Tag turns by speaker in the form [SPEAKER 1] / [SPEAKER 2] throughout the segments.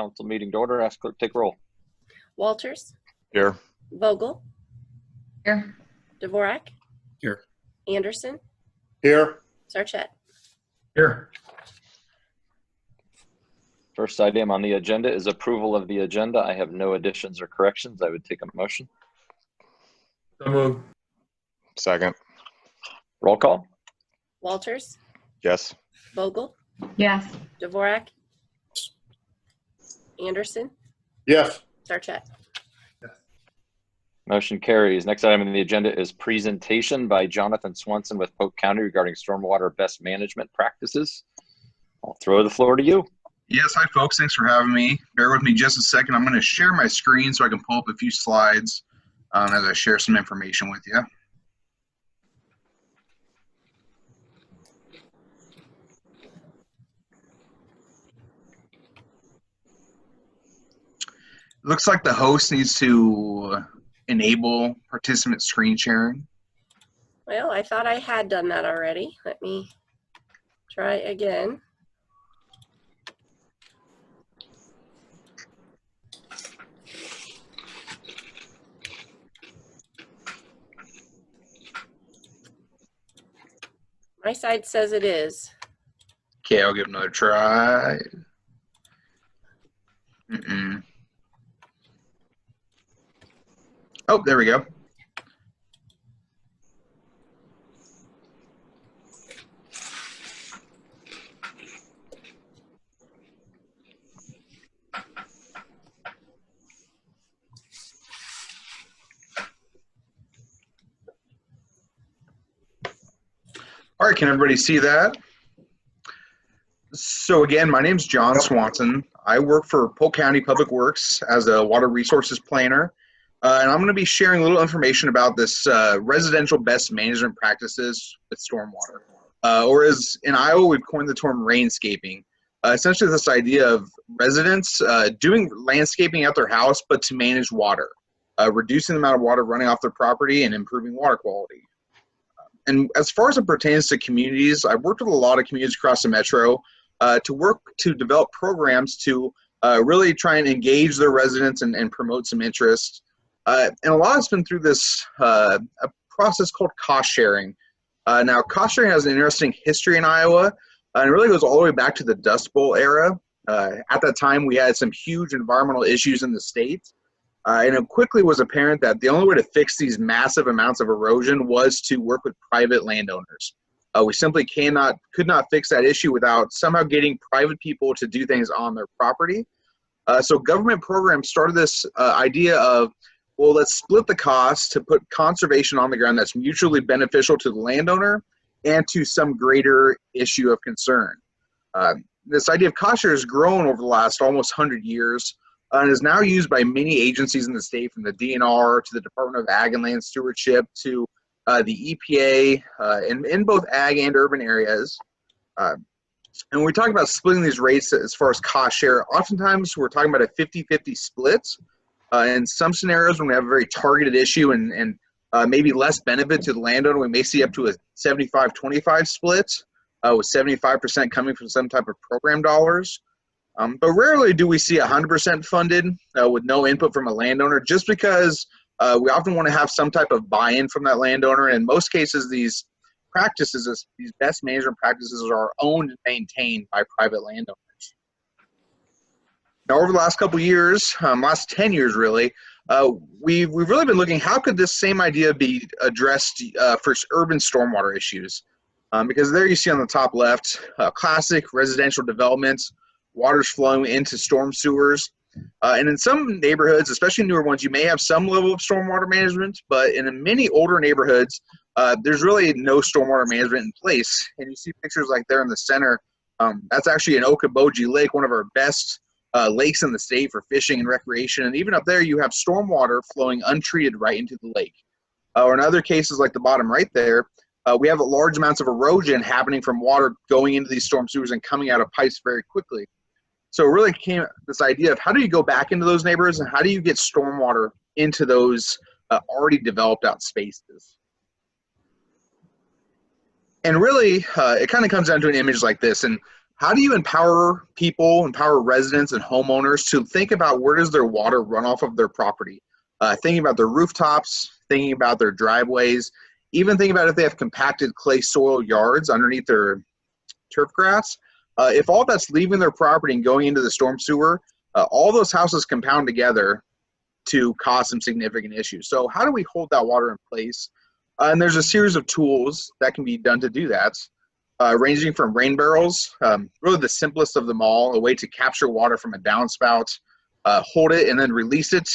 [SPEAKER 1] council meeting to order. Ask clerk take roll.
[SPEAKER 2] Walters.
[SPEAKER 3] Here.
[SPEAKER 2] Vogel.
[SPEAKER 4] Here.
[SPEAKER 2] Dvorak.
[SPEAKER 3] Here.
[SPEAKER 2] Anderson.
[SPEAKER 3] Here.
[SPEAKER 2] Sarchet.
[SPEAKER 3] Here.
[SPEAKER 1] First item on the agenda is approval of the agenda. I have no additions or corrections. I would take a motion.
[SPEAKER 3] So moved. Second.
[SPEAKER 1] Roll call.
[SPEAKER 2] Walters.
[SPEAKER 3] Yes.
[SPEAKER 2] Vogel.
[SPEAKER 4] Yes.
[SPEAKER 2] Dvorak. Anderson.
[SPEAKER 3] Yes.
[SPEAKER 2] Sarchet.
[SPEAKER 1] Motion carries. Next item on the agenda is presentation by Jonathan Swanson with Polk County regarding stormwater best management practices. I'll throw the floor to you.
[SPEAKER 5] Yes, hi folks, thanks for having me. Bear with me just a second. I'm going to share my screen so I can pull up a few slides as I share some information with you. Looks like the host needs to enable participant screen sharing.
[SPEAKER 2] Well, I thought I had done that already. Let me try again. My side says it is.
[SPEAKER 5] Okay, I'll give it another try. Oh, there we go. All right, can everybody see that? So again, my name's John Swanson. I work for Polk County Public Works as a water resources planner. And I'm going to be sharing a little information about this residential best management practices with stormwater. Or as in Iowa, we've coined the term rainscaping. Essentially this idea of residents doing landscaping at their house, but to manage water, reducing the amount of water running off their property and improving water quality. And as far as it pertains to communities, I've worked with a lot of communities across the metro to work to develop programs to really try and engage their residents and promote some interest. And a lot has been through this a process called cost sharing. Now, cost sharing has an interesting history in Iowa, and it really goes all the way back to the Dust Bowl era. At that time, we had some huge environmental issues in the state. And it quickly was apparent that the only way to fix these massive amounts of erosion was to work with private landowners. We simply could not fix that issue without somehow getting private people to do things on their property. So government programs started this idea of, well, let's split the cost to put conservation on the ground that's mutually beneficial to the landowner and to some greater issue of concern. This idea of cost share has grown over the last almost 100 years. And is now used by many agencies in the state, from the DNR to the Department of Ag and Land Stewardship to the EPA in both ag and urban areas. And when we talk about splitting these rates as far as cost share, oftentimes we're talking about a 50-50 split. In some scenarios, when we have a very targeted issue and maybe less benefit to the landowner, we may see up to a 75-25 split, with 75% coming from some type of program dollars. But rarely do we see 100% funded with no input from a landowner, just because we often want to have some type of buy-in from that landowner. And in most cases, these practices, these best management practices, are owned and maintained by private landowners. Now, over the last couple of years, last 10 years really, we've really been looking, how could this same idea be addressed for urban stormwater issues? Because there you see on the top left, classic residential developments, water's flowing into storm sewers. And in some neighborhoods, especially newer ones, you may have some level of stormwater management, but in many older neighborhoods, there's really no stormwater management in place. And you see pictures like there in the center. That's actually an Okoboji Lake, one of our best lakes in the state for fishing and recreation. And even up there, you have stormwater flowing untreated right into the lake. Or in other cases, like the bottom right there, we have large amounts of erosion happening from water going into these storm sewers and coming out of pipes very quickly. So it really came this idea of, how do you go back into those neighborhoods and how do you get stormwater into those already developed out spaces? And really, it kind of comes down to an image like this. And how do you empower people, empower residents and homeowners to think about where does their water run off of their property? Thinking about their rooftops, thinking about their driveways, even thinking about if they have compacted clay soil yards underneath their turf grass. If all that's leaving their property and going into the storm sewer, all those houses compound together to cause some significant issues. So how do we hold that water in place? And there's a series of tools that can be done to do that. Ranging from rain barrels, really the simplest of them all, a way to capture water from a downspout, hold it and then release it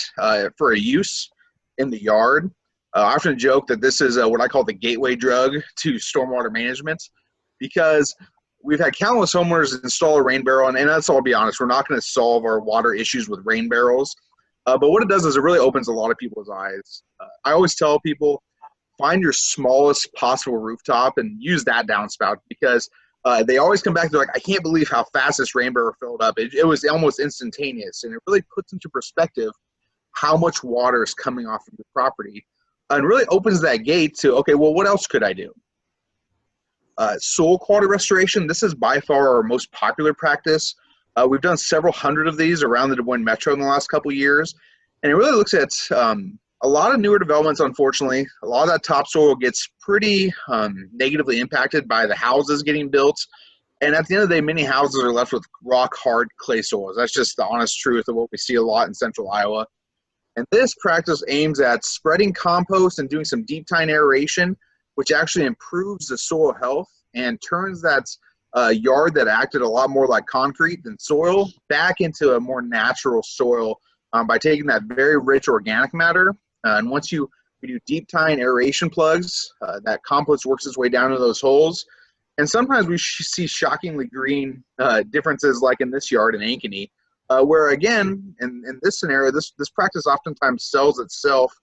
[SPEAKER 5] for a use in the yard. I often joke that this is what I call the gateway drug to stormwater management, because we've had countless homeowners install a rain barrel, and let's all be honest, we're not going to solve our water issues with rain barrels. But what it does is it really opens a lot of people's eyes. I always tell people, find your smallest possible rooftop and use that downspout, because they always come back, they're like, I can't believe how fast this rain barrel filled up. It was almost instantaneous, and it really puts into perspective how much water is coming off of your property, and really opens that gate to, okay, well, what else could I do? Soil quality restoration, this is by far our most popular practice. We've done several hundred of these around the Des Moines Metro in the last couple of years, and it really looks at a lot of newer developments. Unfortunately, a lot of that topsoil gets pretty negatively impacted by the houses getting built, and at the end of the day, many houses are left with rock-hard clay soils. That's just the honest truth of what we see a lot in central Iowa. And this practice aims at spreading compost and doing some deep tine aeration, which actually improves the soil health and turns that yard that acted a lot more like concrete than soil back into a more natural soil by taking that very rich organic matter. And once you do deep tine aeration plugs, that compost works its way down into those holes. And sometimes we see shockingly green differences, like in this yard in Ankeny, where again, in this scenario, this practice oftentimes sells itself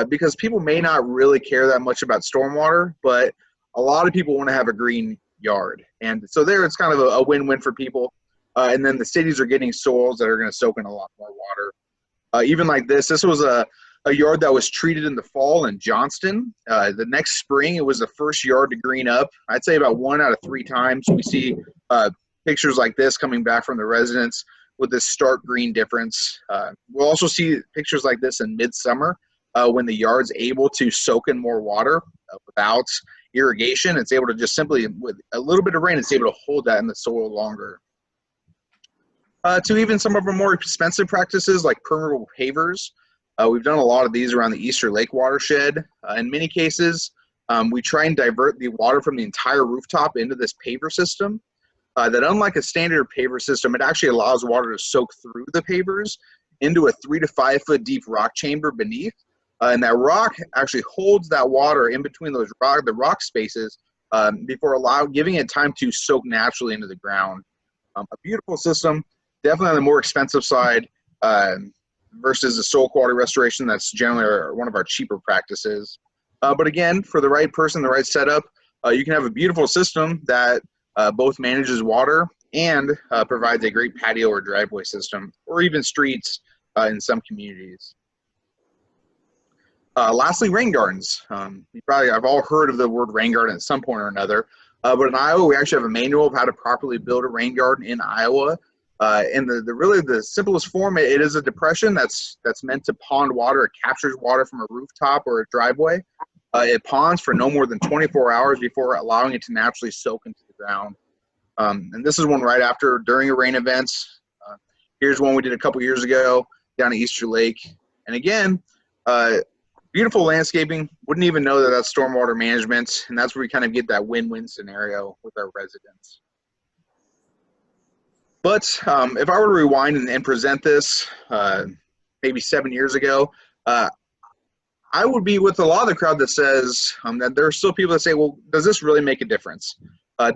[SPEAKER 5] because people may not really care that much about stormwater, but a lot of people want to have a green yard. And so there it's kind of a win-win for people. And then the cities are getting soils that are going to soak in a lot more water. Even like this was a yard that was treated in the fall in Johnston. The next spring, it was the first yard to green up. I'd say about 1 out of 3 times we see pictures like this coming back from the residents with this stark green difference. We'll also see pictures like this in midsummer when the yard's able to soak in more water without irrigation. It's able to just simply, with a little bit of rain, it's able to hold that in the soil longer. To even some of our more expensive practices like permeable pavers. We've done a lot of these around the Easter Lake watershed. In many cases, we try and divert the water from the entire rooftop into this paver system. That unlike a standard paver system, it actually allows water to soak through the pavers into a 3 to 5 foot deep rock chamber beneath. And that rock actually holds that water in between those the rock spaces before giving it time to soak naturally into the ground. A beautiful system, definitely on the more expensive side versus the soil quality restoration. That's generally one of our cheaper practices. But again, for the right person, the right setup, you can have a beautiful system that both manages water and provides a great patio or driveway system, or even streets in some communities. Lastly, rain gardens. I've all heard of the word rain garden at some point or another, but in Iowa, we actually have a manual of how to properly build a rain garden in Iowa. And really the simplest form, it is a depression that's meant to pond water. It captures water from a rooftop or a driveway. It ponds for no more than 24 hours before allowing it to naturally soak into the ground. And this is one right after, during a rain event. Here's one we did a couple years ago down at Easter Lake. And again, beautiful landscaping. Wouldn't even know that that's stormwater management. And that's where we kind of get that win-win scenario with our residents. But if I were to rewind and present this maybe 7 years ago, I would be with a lot of the crowd that says that there are still people that say, well, does this really make a difference?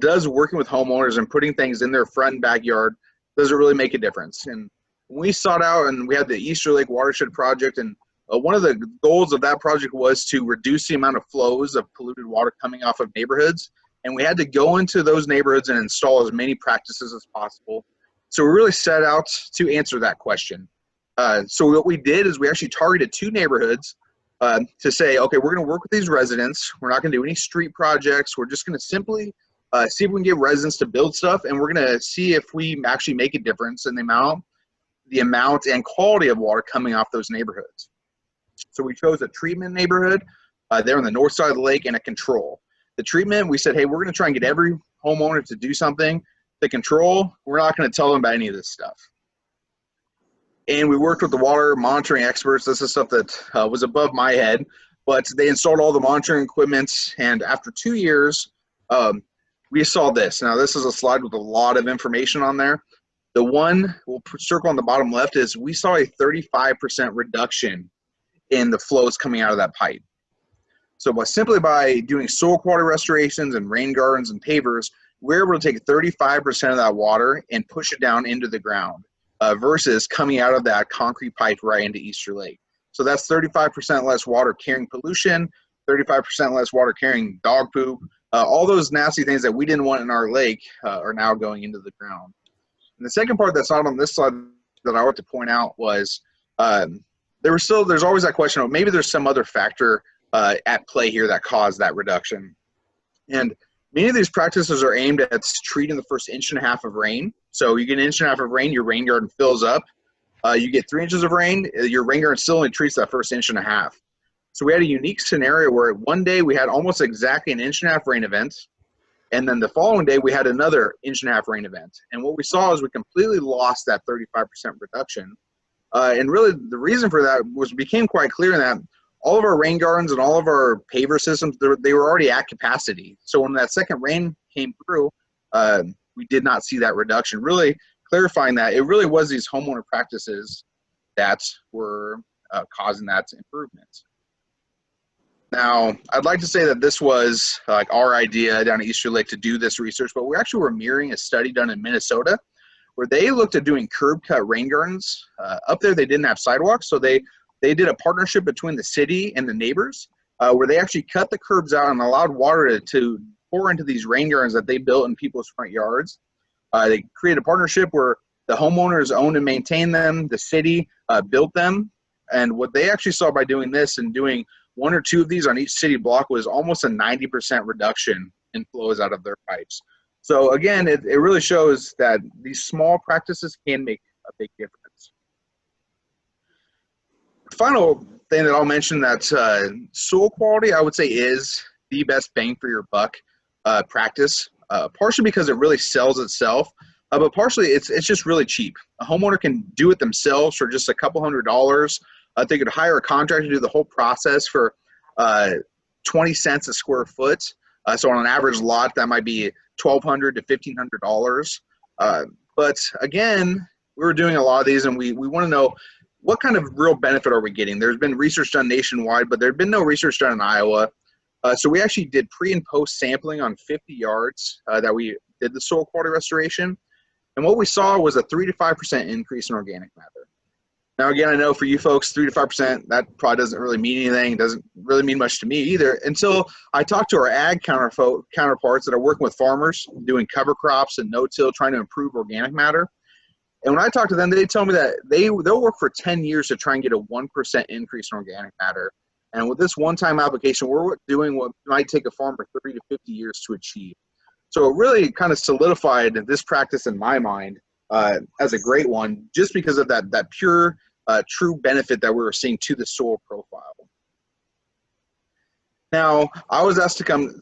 [SPEAKER 5] Does working with homeowners and putting things in their front and backyard, does it really make a difference? And we sought out and we had the Easter Lake Watershed Project, and one of the goals of that project was to reduce the amount of flows of polluted water coming off of neighborhoods. And we had to go into those neighborhoods and install as many practices as possible. So we really set out to answer that question. So what we did is we actually targeted 2 neighborhoods to say, okay, we're going to work with these residents. We're not going to do any street projects. We're just going to simply see if we can get residents to build stuff, and we're going to see if we actually make a difference in the amount and quality of water coming off those neighborhoods. So we chose a treatment neighborhood there on the north side of the lake and a control. The treatment, we said, hey, we're going to try and get every homeowner to do something. The control, we're not going to tell them about any of this stuff. And we worked with the water monitoring experts. This is stuff that was above my head, but they installed all the monitoring equipment. And after 2 years, we saw this. Now, this is a slide with a lot of information on there. The one we'll circle on the bottom left is we saw a 35% reduction in the flows coming out of that pipe. So simply by doing soil quality restorations and rain gardens and pavers, we're able to take 35% of that water and push it down into the ground versus coming out of that concrete pipe right into Easter Lake. So that's 35% less water carrying pollution, 35% less water carrying dog poop. All those nasty things that we didn't want in our lake are now going into the ground. And the second part that's not on this slide that I want to point out was there's always that question of maybe there's some other factor at play here that caused that reduction. And many of these practices are aimed at treating the first 1.5 inches of rain. So you get 1.5 inches of rain, your rain garden fills up. You get 3 inches of rain, your rain garden still only treats that first 1.5 inches. So we had a unique scenario where one day we had almost exactly 1.5 inches rain event, and then the following day we had another 1.5 inches rain event. And what we saw is we completely lost that 35% reduction. And really the reason for that became quite clear in that all of our rain gardens and all of our paver systems, they were already at capacity. So when that second rain came through, we did not see that reduction, really clarifying that it really was these homeowner practices that were causing that improvement. Now, I'd like to say that this was like our idea down at Easter Lake to do this research, but we actually were mirroring a study done in Minnesota where they looked at doing curb cut rain gardens. Up there, they didn't have sidewalks, so they did a partnership between the city and the neighbors where they actually cut the curbs out and allowed water to pour into these rain gardens that they built in people's front yards. They created a partnership where the homeowners owned and maintained them, the city built them, and what they actually saw by doing this and doing 1 or 2 of these on each city block was almost a 90% reduction in flows out of their pipes. So again, it really shows that these small practices can make a big difference. The final thing that I'll mention that soil quality, I would say, is the best bang for your buck practice, partially because it really sells itself, but partially it's just really cheap. A homeowner can do it themselves for just a couple $100s. They could hire a contractor to do the whole process for 20 cents a square foot. So on an average lot, that might be $1,200 to $1,500. But again, we were doing a lot of these, and we want to know what kind of real benefit are we getting. There's been research done nationwide, but there's been no research done in Iowa. So we actually did pre and post sampling on 50 yards that we did the soil quality restoration. And what we saw was a 3 to 5% increase in organic matter. Now, again, I know for you folks, 3 to 5%, that probably doesn't really mean anything. It doesn't really mean much to me either until I talk to our ag counterparts that are working with farmers, doing cover crops and no-till, trying to improve organic matter. And when I talk to them, they tell me that they'll work for 10 years to try and get a 1% increase in organic matter. And with this one-time application, we're doing what might take a farmer 30 to 50 years to achieve. So it really kind of solidified this practice in my mind as a great one, just because of that pure, true benefit that we were seeing to the soil profile. Now, I was asked to come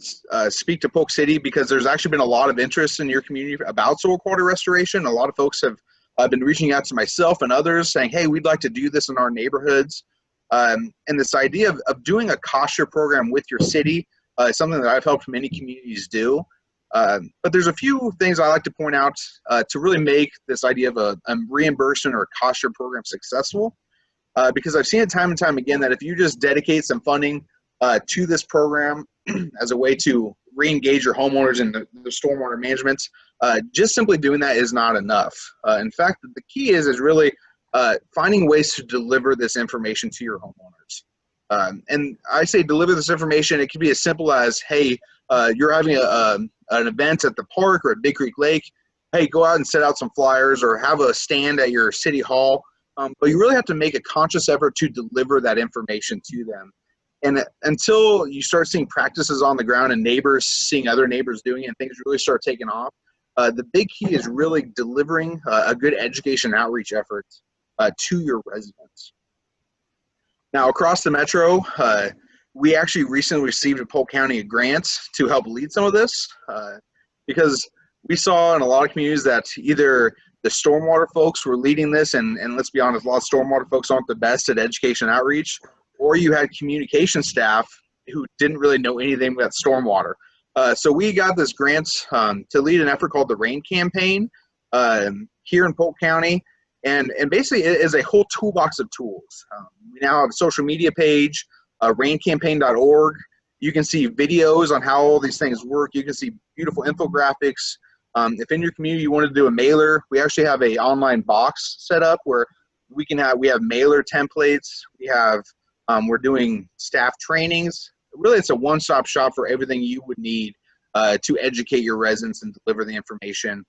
[SPEAKER 5] speak to Polk City because there's actually been a lot of interest in your community about soil quality restoration. A lot of folks have been reaching out to myself and others saying, hey, we'd like to do this in our neighborhoods. And this idea of doing a cost share program with your city is something that I've helped many communities do. But there's a few things I like to point out to really make this idea of a reimbursement or a cost share program successful. Because I've seen it time and time again that if you just dedicate some funding to this program as a way to re-engage your homeowners in the stormwater management, just simply doing that is not enough. In fact, the key is really finding ways to deliver this information to your homeowners. And I say deliver this information, it can be as simple as, hey, you're having an event at the park or at Big Creek Lake, hey, go out and set out some flyers or have a stand at your city hall. But you really have to make a conscious effort to deliver that information to them. And until you start seeing practices on the ground and neighbors seeing other neighbors doing it and things really start taking off, the big key is really delivering a good education outreach effort to your residents. Now, across the metro, we actually recently received in Polk County a grant to help lead some of this because we saw in a lot of communities that either the stormwater folks were leading this, and let's be honest, a lot of stormwater folks aren't the best at education outreach, or you had communication staff who didn't really know anything about stormwater. So we got this grant to lead an effort called the RAIN campaign here in Polk County. And basically it is a whole toolbox of tools. We now have a social media page, raincampaign.org. You can see videos on how all these things work. You can see beautiful infographics. If in your community you want to do a mailer, we actually have a online box set up where we have mailer templates. We're doing staff trainings. Really, it's a one-stop shop for everything you would need to educate your residents and deliver the information.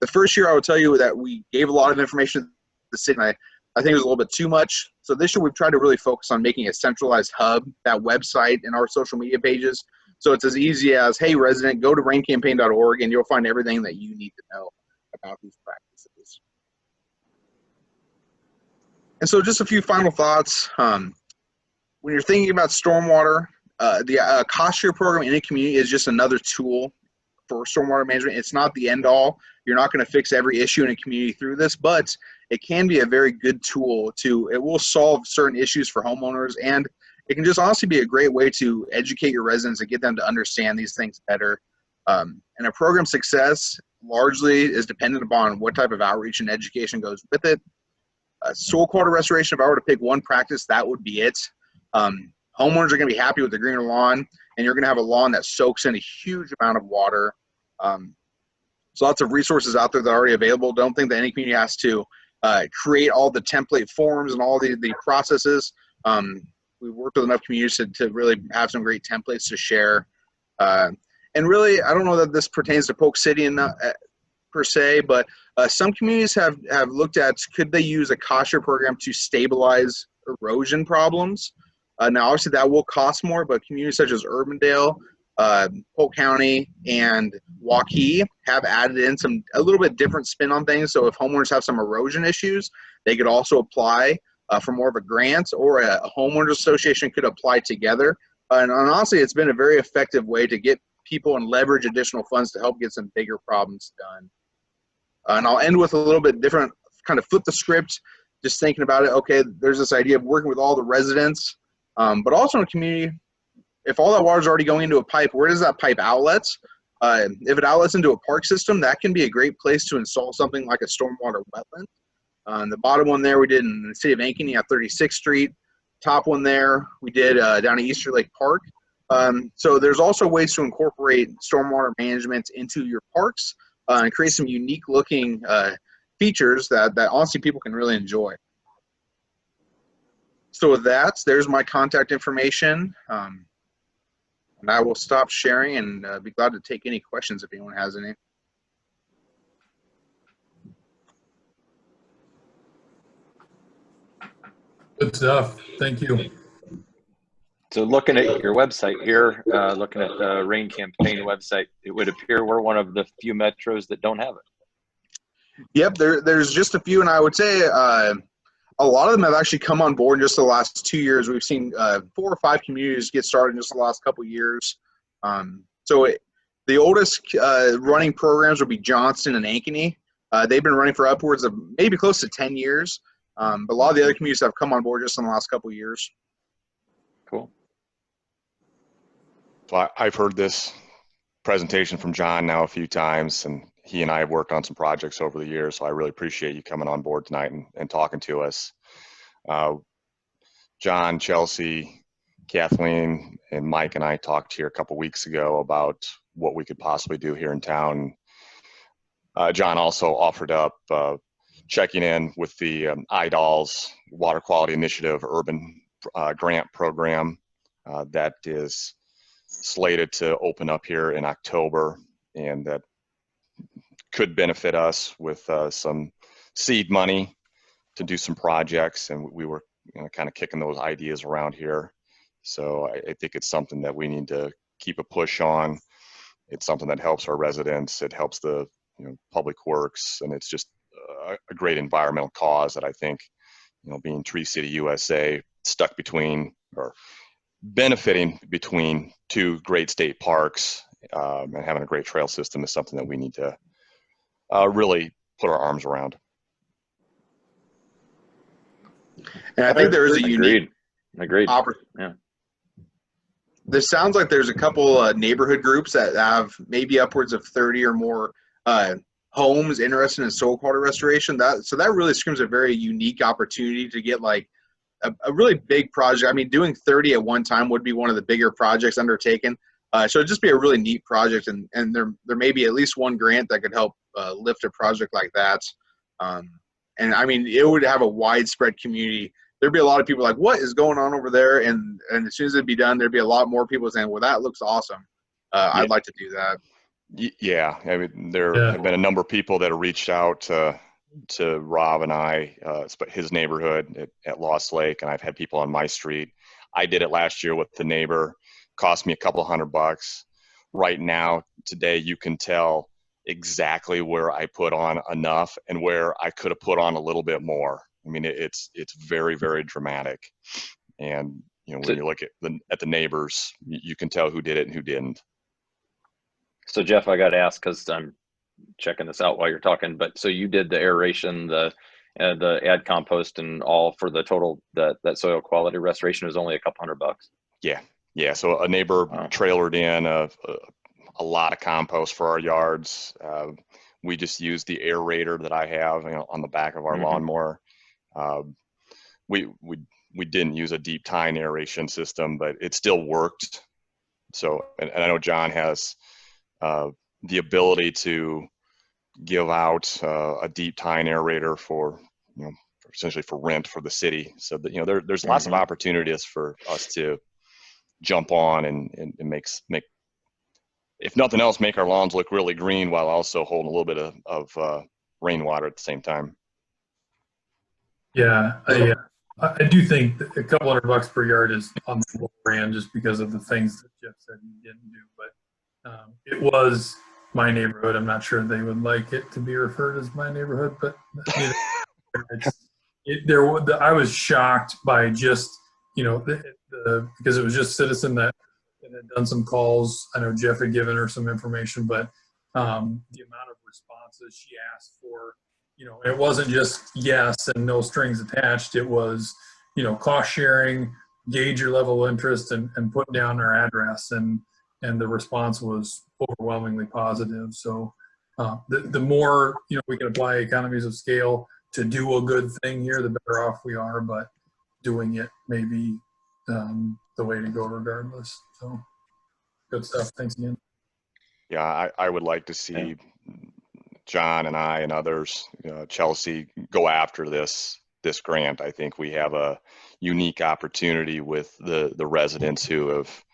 [SPEAKER 5] The first year, I will tell you that we gave a lot of information to the city. I think it was a little bit too much. So this year, we've tried to really focus on making a centralized hub, that website and our social media pages. So it's as easy as, hey, resident, go to raincampaign.org and you'll find everything that you need to know about these practices. And so just a few final thoughts. When you're thinking about stormwater, the cost share program in a community is just another tool for stormwater management. It's not the end all. You're not going to fix every issue in a community through this, but it can be a very good tool it will solve certain issues for homeowners, and it can just honestly be a great way to educate your residents and get them to understand these things better. And a program success largely is dependent upon what type of outreach and education goes with it. Soil quality restoration, if I were to pick one practice, that would be it. Homeowners are going to be happy with the greener lawn, and you're going to have a lawn that soaks in a huge amount of water. So lots of resources out there that are already available. Don't think that any community has to create all the template forms and all the processes. We've worked with enough communities to really have some great templates to share. And really, I don't know that this pertains to Polk City per se, but some communities have looked at, could they use a cost share program to stabilize erosion problems? Now, obviously, that will cost more, but communities such as Urbandale, Polk County, and Waukee have added in a little bit different spin on things. So if homeowners have some erosion issues, they could also apply for more of a grant, or a homeowners association could apply together. And honestly, it's been a very effective way to get people and leverage additional funds to help get some bigger problems done. And I'll end with a little bit different, kind of flip the script, just thinking about it. Okay, there's this idea of working with all the residents, but also in a community, if all that water is already going into a pipe, where does that pipe outlet? If it outlets into a park system, that can be a great place to install something like a stormwater wetland. The bottom one there we did in the city of Ankeny at 36th Street. Top one there we did down at Easter Lake Park. So there's also ways to incorporate stormwater management into your parks and create some unique looking features that honestly people can really enjoy. So with that, there's my contact information. And I will stop sharing and be glad to take any questions if anyone has any.
[SPEAKER 4] Good stuff. Thank you.
[SPEAKER 1] So looking at your website here, looking at the RAIN campaign website, it would appear we're one of the few metros that don't have it.
[SPEAKER 5] Yep, there's just a few, and I would say a lot of them have actually come on board in just the last 2 years. We've seen 4 or 5 communities get started in just the last couple of years. The oldest running programs would be Johnston and Ankeny. They've been running for upwards of maybe close to 10 years. But a lot of the other communities have come on board just in the last couple of years.
[SPEAKER 1] Cool.
[SPEAKER 3] So I've heard this presentation from John now a few times, and he and I have worked on some projects over the years, so I really appreciate you coming on board tonight and talking to us. John, Chelsea, Kathleen, and Mike and I talked here a couple weeks ago about what we could possibly do here in town. John also offered up checking in with the IDOLS Water Quality Initiative Urban Grant Program that is slated to open up here in October, and that could benefit us with some seed money to do some projects. And we were kind of kicking those ideas around here. So I think it's something that we need to keep a push on. It's something that helps our residents. It helps the public works, and it's just a great environmental cause that I think, being Tree City, USA, stuck between or benefiting between two great state parks and having a great trail system is something that we need to really put our arms around.
[SPEAKER 5] And I think there is a unique
[SPEAKER 1] Agreed. Yeah.
[SPEAKER 5] This sounds like there's a couple neighborhood groups that have maybe upwards of 30 or more homes interested in soil quality restoration. So that really screams a very unique opportunity to get like a really big project. I mean, doing 30 at one time would be one of the bigger projects undertaken. So it'd just be a really neat project, and there may be at least one grant that could help lift a project like that. And I mean, it would have a widespread community. There'd be a lot of people like, what is going on over there? And as soon as it'd be done, there'd be a lot more people saying, well, that looks awesome. I'd like to do that.
[SPEAKER 3] Yeah, I mean, there have been a number of people that have reached out to Rob and I, his neighborhood at Lost Lake, and I've had people on my street. I did it last year with the neighbor. Cost me a couple $100. Right now, today, you can tell exactly where I put on enough and where I could have put on a little bit more. I mean, it's very, very dramatic. And when you look at the neighbors, you can tell who did it and who didn't.
[SPEAKER 1] So Jeff, I got to ask, because I'm checking this out while you're talking, but so you did the aeration, the ad compost, and all for the total that soil quality restoration was only a couple $100.
[SPEAKER 3] Yeah. So a neighbor trailered in a lot of compost for our yards. We just used the aerator that I have on the back of our lawnmower. We didn't use a deep tine aeration system, but it still worked. So, and I know John has the ability to give out a deep tine aerator for essentially for rent for the city. So that there's lots of opportunities for us to jump on and make, if nothing else, make our lawns look really green while also holding a little bit of rainwater at the same time.
[SPEAKER 4] Yeah, I do think that a couple $100 per yard is on the lower end just because of the things that Jeff said he didn't do. But it was my neighborhood. I'm not sure they would like it to be referred as my neighborhood, but I was shocked by just because it was just Citizen that had done some calls. I know Jeff had given her some information, but the amount of responses she asked for, it wasn't just yes and no strings attached. It was, cost sharing, gauge your level of interest, and put down our address. And the response was overwhelmingly positive. So the more, we can apply economies of scale to do a good thing here, the better off we are. But doing it may be the way to go regardless. So good stuff. Thanks again.
[SPEAKER 3] Yeah, I would like to see John and I and others, Chelsea, go after this grant. I think we have a unique opportunity with the residents who have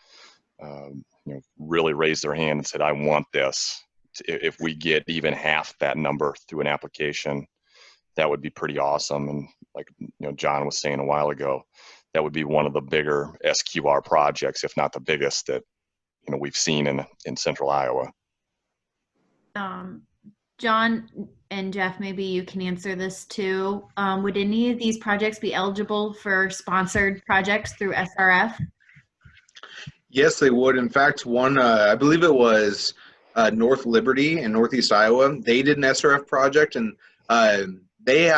[SPEAKER 3] really raised their hand and said, I want this. If we get even half that number through an application, that would be pretty awesome. And like John was saying a while ago, that would be one of the bigger SQR projects, if not the biggest, that we've seen in central Iowa.
[SPEAKER 6] John and Jeff, maybe you can answer this too. Would any of these projects be eligible for sponsored projects through SRF?
[SPEAKER 5] Yes, they would. In fact, one, I believe it was North Liberty in Northeast Iowa. They did an SRF project, and they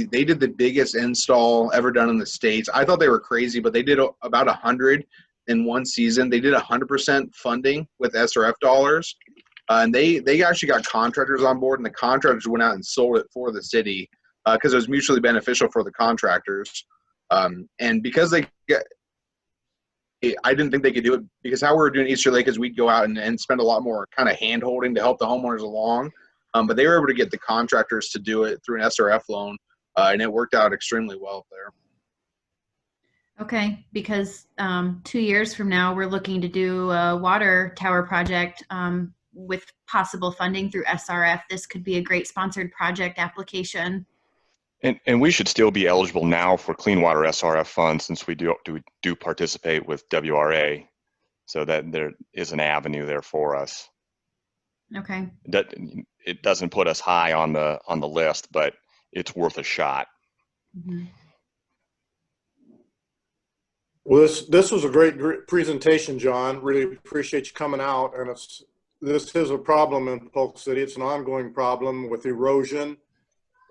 [SPEAKER 5] did the biggest install ever done in the States. I thought they were crazy, but they did about 100 in one season. They did 100% funding with SRF dollars. And they actually got contractors on board, and the contractors went out and sold it for the city because it was mutually beneficial for the contractors. And because I didn't think they could do it, because how we were doing Easter Lake is we'd go out and spend a lot more kind of hand holding to help the homeowners along. But they were able to get the contractors to do it through an SRF loan, and it worked out extremely well up there.
[SPEAKER 6] Okay, because 2 years from now, we're looking to do a water tower project with possible funding through SRF. This could be a great sponsored project application.
[SPEAKER 3] And we should still be eligible now for clean water SRF funds since we do participate with WRA, so that there is an avenue there for us.
[SPEAKER 6] Okay.
[SPEAKER 3] That it doesn't put us high on the list, but it's worth a shot.
[SPEAKER 6] Mhm.
[SPEAKER 7] Well, this was a great presentation, John. Really appreciate you coming out. And this is a problem in Polk City. It's an ongoing problem with erosion,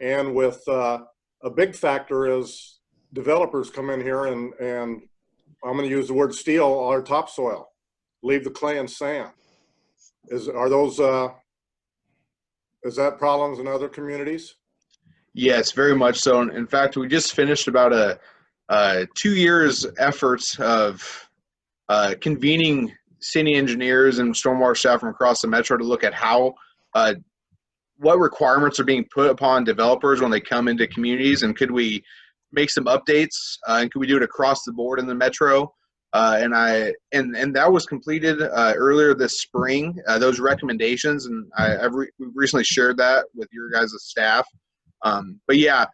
[SPEAKER 7] and with a big factor is developers come in here and I'm going to use the word steal our topsoil, leave the clay and sand. Is that problems in other communities?
[SPEAKER 5] Yes, very much so. In fact, we just finished about a 2 years efforts of convening city engineers and stormwater staff from across the metro to look at how what requirements are being put upon developers when they come into communities, and could we make some updates, and could we do it across the board in the metro? And that was completed earlier this spring. Those recommendations, and we recently shared that with your guys' staff. But yeah,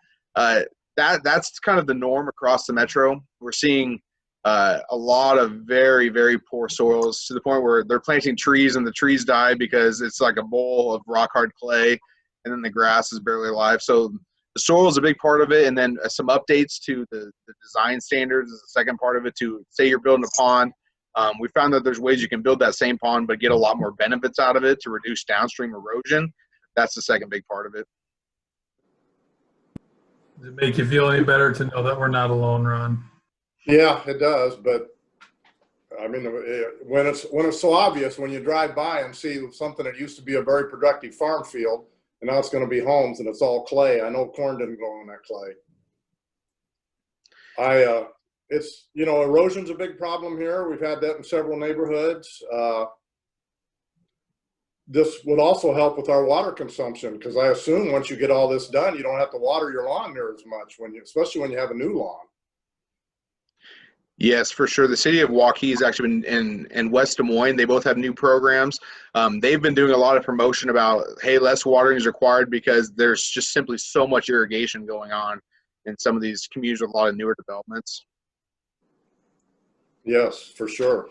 [SPEAKER 5] that's kind of the norm across the metro. We're seeing a lot of very, very poor soils, to the point where they're planting trees and the trees die because it's like a bowl of rock hard clay, and then the grass is barely alive. So the soil is a big part of it, and then some updates to the design standards is the second part of it. To say you're building a pond, we found that there's ways you can build that same pond but get a lot more benefits out of it to reduce downstream erosion. That's the second big part of it.
[SPEAKER 4] Does it make you feel any better to know that we're not alone, Ron?
[SPEAKER 7] Yeah, it does. But I mean, when it's so obvious, when you drive by and see something that used to be a very productive farm field, and now it's going to be homes and it's all clay. I know corn didn't grow on that clay. It's, erosion's a big problem here. We've had that in several neighborhoods. This would also help with our water consumption, because I assume once you get all this done, you don't have to water your lawn near as much, especially when you have a new lawn.
[SPEAKER 5] Yes, for sure. The city of Waukee has actually been in West Des Moines. They both have new programs. They've been doing a lot of promotion about, hey, less watering is required because there's just simply so much irrigation going on in some of these communities with a lot of newer developments.
[SPEAKER 7] Yes, for sure.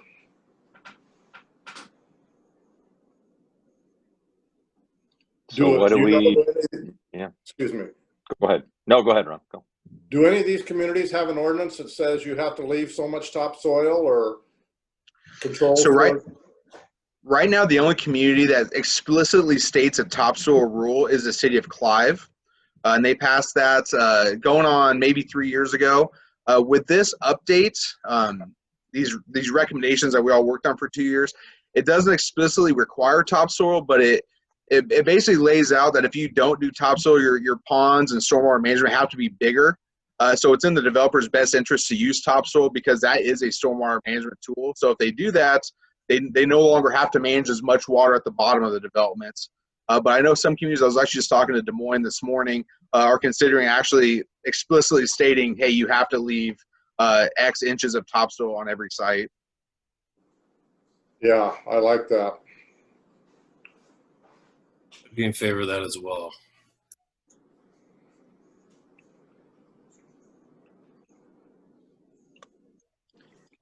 [SPEAKER 5] So
[SPEAKER 1] what do we? Yeah.
[SPEAKER 7] Excuse me.
[SPEAKER 1] Go ahead. No, go ahead, Ron. Go.
[SPEAKER 7] Do any of these communities have an ordinance that says you have to leave so much topsoil or control?
[SPEAKER 5] So right now, the only community that explicitly states a topsoil rule is the city of Clive. And they passed that going on maybe 3 years ago. With this update, these recommendations that we all worked on for 2 years, it doesn't explicitly require topsoil, but it basically lays out that if you don't do topsoil, your ponds and stormwater management have to be bigger. So it's in the developer's best interest to use topsoil, because that is a stormwater management tool. So if they do that, they no longer have to manage as much water at the bottom of the developments. But I know some communities, I was actually just talking to Des Moines this morning, are considering actually explicitly stating, hey, you have to leave X inches of topsoil on every site.
[SPEAKER 7] Yeah, I like that.
[SPEAKER 8] I'd be in favor of that as well.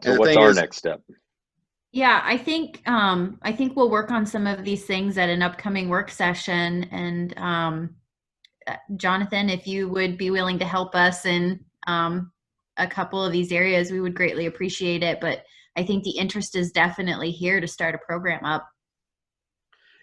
[SPEAKER 1] So what's our next step?
[SPEAKER 6] Yeah, I think we'll work on some of these things at an upcoming work session. And Jonathan, if you would be willing to help us in a couple of these areas, we would greatly appreciate it. But I think the interest is definitely here to start a program up.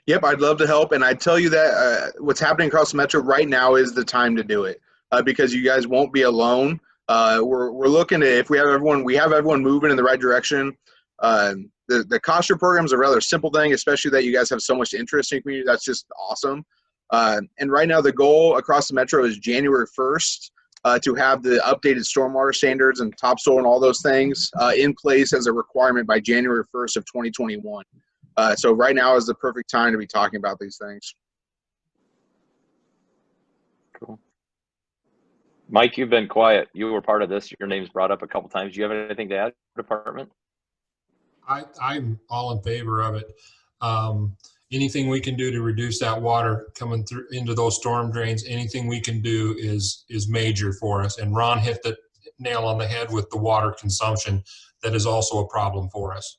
[SPEAKER 5] Yep, I'd love to help. And I tell you that what's happening across the metro right now is the time to do it, because you guys won't be alone. We're looking at, if we have everyone moving in the right direction. The cost share program is a rather simple thing, especially that you guys have so much interest in community. That's just awesome. And right now the goal across the metro is January 1st to have the updated stormwater standards and topsoil and all those things in place as a requirement by January 1st of 2021. So right now is the perfect time to be talking about these things.
[SPEAKER 1] Cool. Mike, you've been quiet. You were part of this. Your name's brought up a couple times. Do you have anything to add, department?
[SPEAKER 8] I'm all in favor of it. anything we can do to reduce that water coming through into those storm drains, anything we can do is major for us. And Ron hit the nail on the head with the water consumption. That is also a problem for us.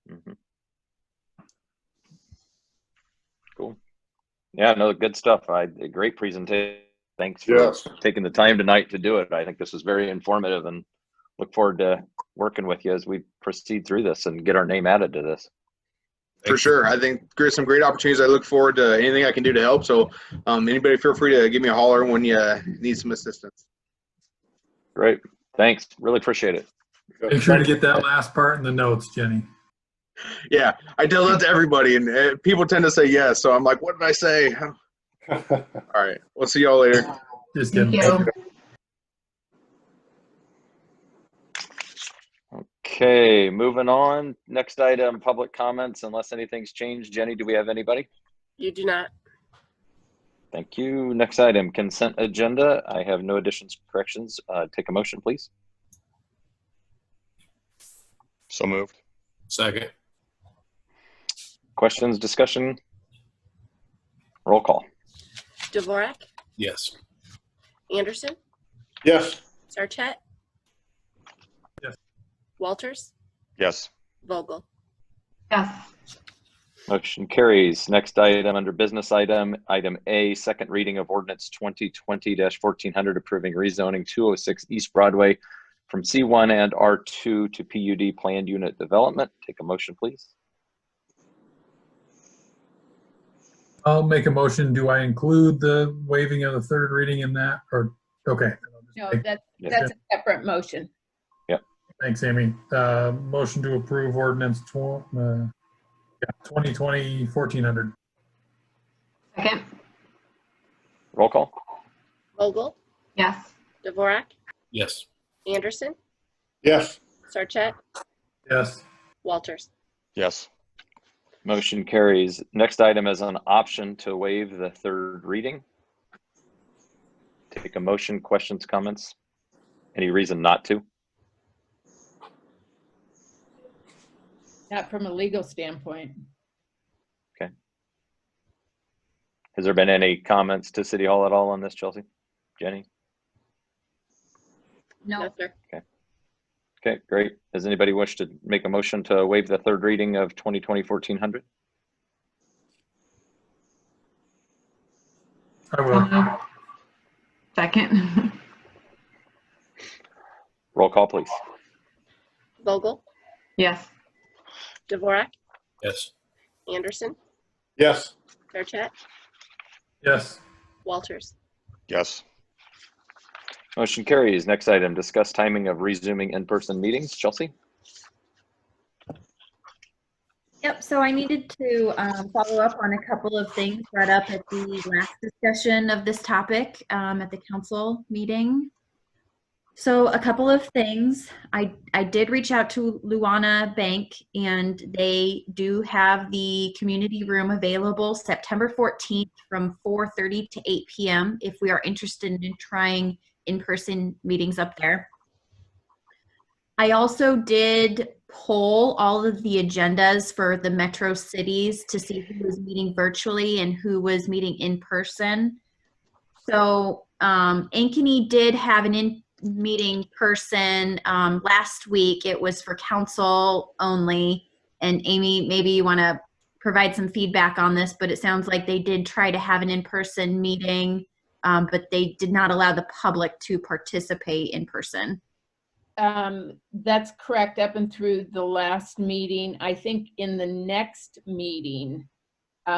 [SPEAKER 1] Mhm. Cool. Yeah, no, good stuff. A great presentation. Thanks for
[SPEAKER 7] Yes.
[SPEAKER 1] taking the time tonight to do it. I think this was very informative, and look forward to working with you as we proceed through this and get our name added to this.
[SPEAKER 5] For sure. I think there's some great opportunities. I look forward to anything I can do to help. So anybody feel free to give me a holler when you need some assistance.
[SPEAKER 1] Great. Thanks. Really appreciate it.
[SPEAKER 4] Make sure to get that last part in the notes, Jenny.
[SPEAKER 5] Yeah, I tell that to everybody, and people tend to say yes. So I'm like, what did I say? All right. We'll see y'all later.
[SPEAKER 4] Just
[SPEAKER 6] Thank
[SPEAKER 4] kidding.
[SPEAKER 6] you.
[SPEAKER 1] Okay, moving on. Next item, public comments, unless anything's changed. Jenny, do we have anybody?
[SPEAKER 2] You do not.
[SPEAKER 1] Thank you. Next item, consent agenda. I have no additions, corrections. Take a motion, please.
[SPEAKER 3] So moved.
[SPEAKER 8] Second.
[SPEAKER 1] Questions, discussion? Roll call.
[SPEAKER 2] Dvorak,
[SPEAKER 8] Yes.
[SPEAKER 2] Anderson,
[SPEAKER 7] Yes.
[SPEAKER 2] Sarchet.
[SPEAKER 4] Yes.
[SPEAKER 2] Walters,
[SPEAKER 3] Yes.
[SPEAKER 2] Vogel.
[SPEAKER 6] Yes.
[SPEAKER 1] Motion carries. Next item under business item A, second reading of ordinance 2020-1400 approving rezoning 206 East Broadway from C1 and R2 to PUD planned unit development. Take a motion, please.
[SPEAKER 4] I'll make a motion. Do I include the waiving of the third reading in that, or, okay.
[SPEAKER 9] No,
[SPEAKER 1] Yeah.
[SPEAKER 9] that's a separate motion.
[SPEAKER 4] Thanks, Amy. Motion to approve ordinance 2020-1400.
[SPEAKER 6] Second.
[SPEAKER 1] Roll call.
[SPEAKER 2] Vogel,
[SPEAKER 6] Yes.
[SPEAKER 2] Dvorak,
[SPEAKER 8] Yes.
[SPEAKER 2] Anderson,
[SPEAKER 7] Yes.
[SPEAKER 2] Sarchet,
[SPEAKER 4] Yes.
[SPEAKER 2] Walters.
[SPEAKER 3] Yes.
[SPEAKER 1] Motion carries. Next item is an option to waive the third reading. Take a motion, questions, comments? Any reason not to?
[SPEAKER 9] Not from a legal standpoint.
[SPEAKER 1] Has there been any comments to City Hall at all on this, Chelsea? Jenny?
[SPEAKER 2] No, sir.
[SPEAKER 1] Okay, great. Does anybody wish to make a motion to waive the third reading of 2020-1400?
[SPEAKER 4] I will.
[SPEAKER 6] Second.
[SPEAKER 1] Roll call, please.
[SPEAKER 2] Vogel,
[SPEAKER 6] Yes.
[SPEAKER 2] Dvorak,
[SPEAKER 8] Yes.
[SPEAKER 2] Anderson,
[SPEAKER 7] Yes.
[SPEAKER 2] Sarchet,
[SPEAKER 4] Yes.
[SPEAKER 2] Walters.
[SPEAKER 3] Yes.
[SPEAKER 1] Motion carries. Next item, discuss timing of resuming in-person meetings. Chelsea?
[SPEAKER 6] Yep, so I needed to follow up on a couple of things brought up at the last discussion of this topic at the council meeting. So a couple of things. I did reach out to Luana Bank, and they do have the community room available September 14th from 4:30 to 8 p.m. if we are interested in trying in-person meetings up there. I also did poll all of the agendas for the metro cities to see who was meeting virtually and who was meeting in person. So Ankeny did have an meeting person last week. It was for council only. And Amy, maybe you want to provide some feedback on this, but it sounds like they did try to have an in-person meeting, but they did not allow the public to participate in person.
[SPEAKER 9] That's correct up and through the last meeting. I think in the next meeting,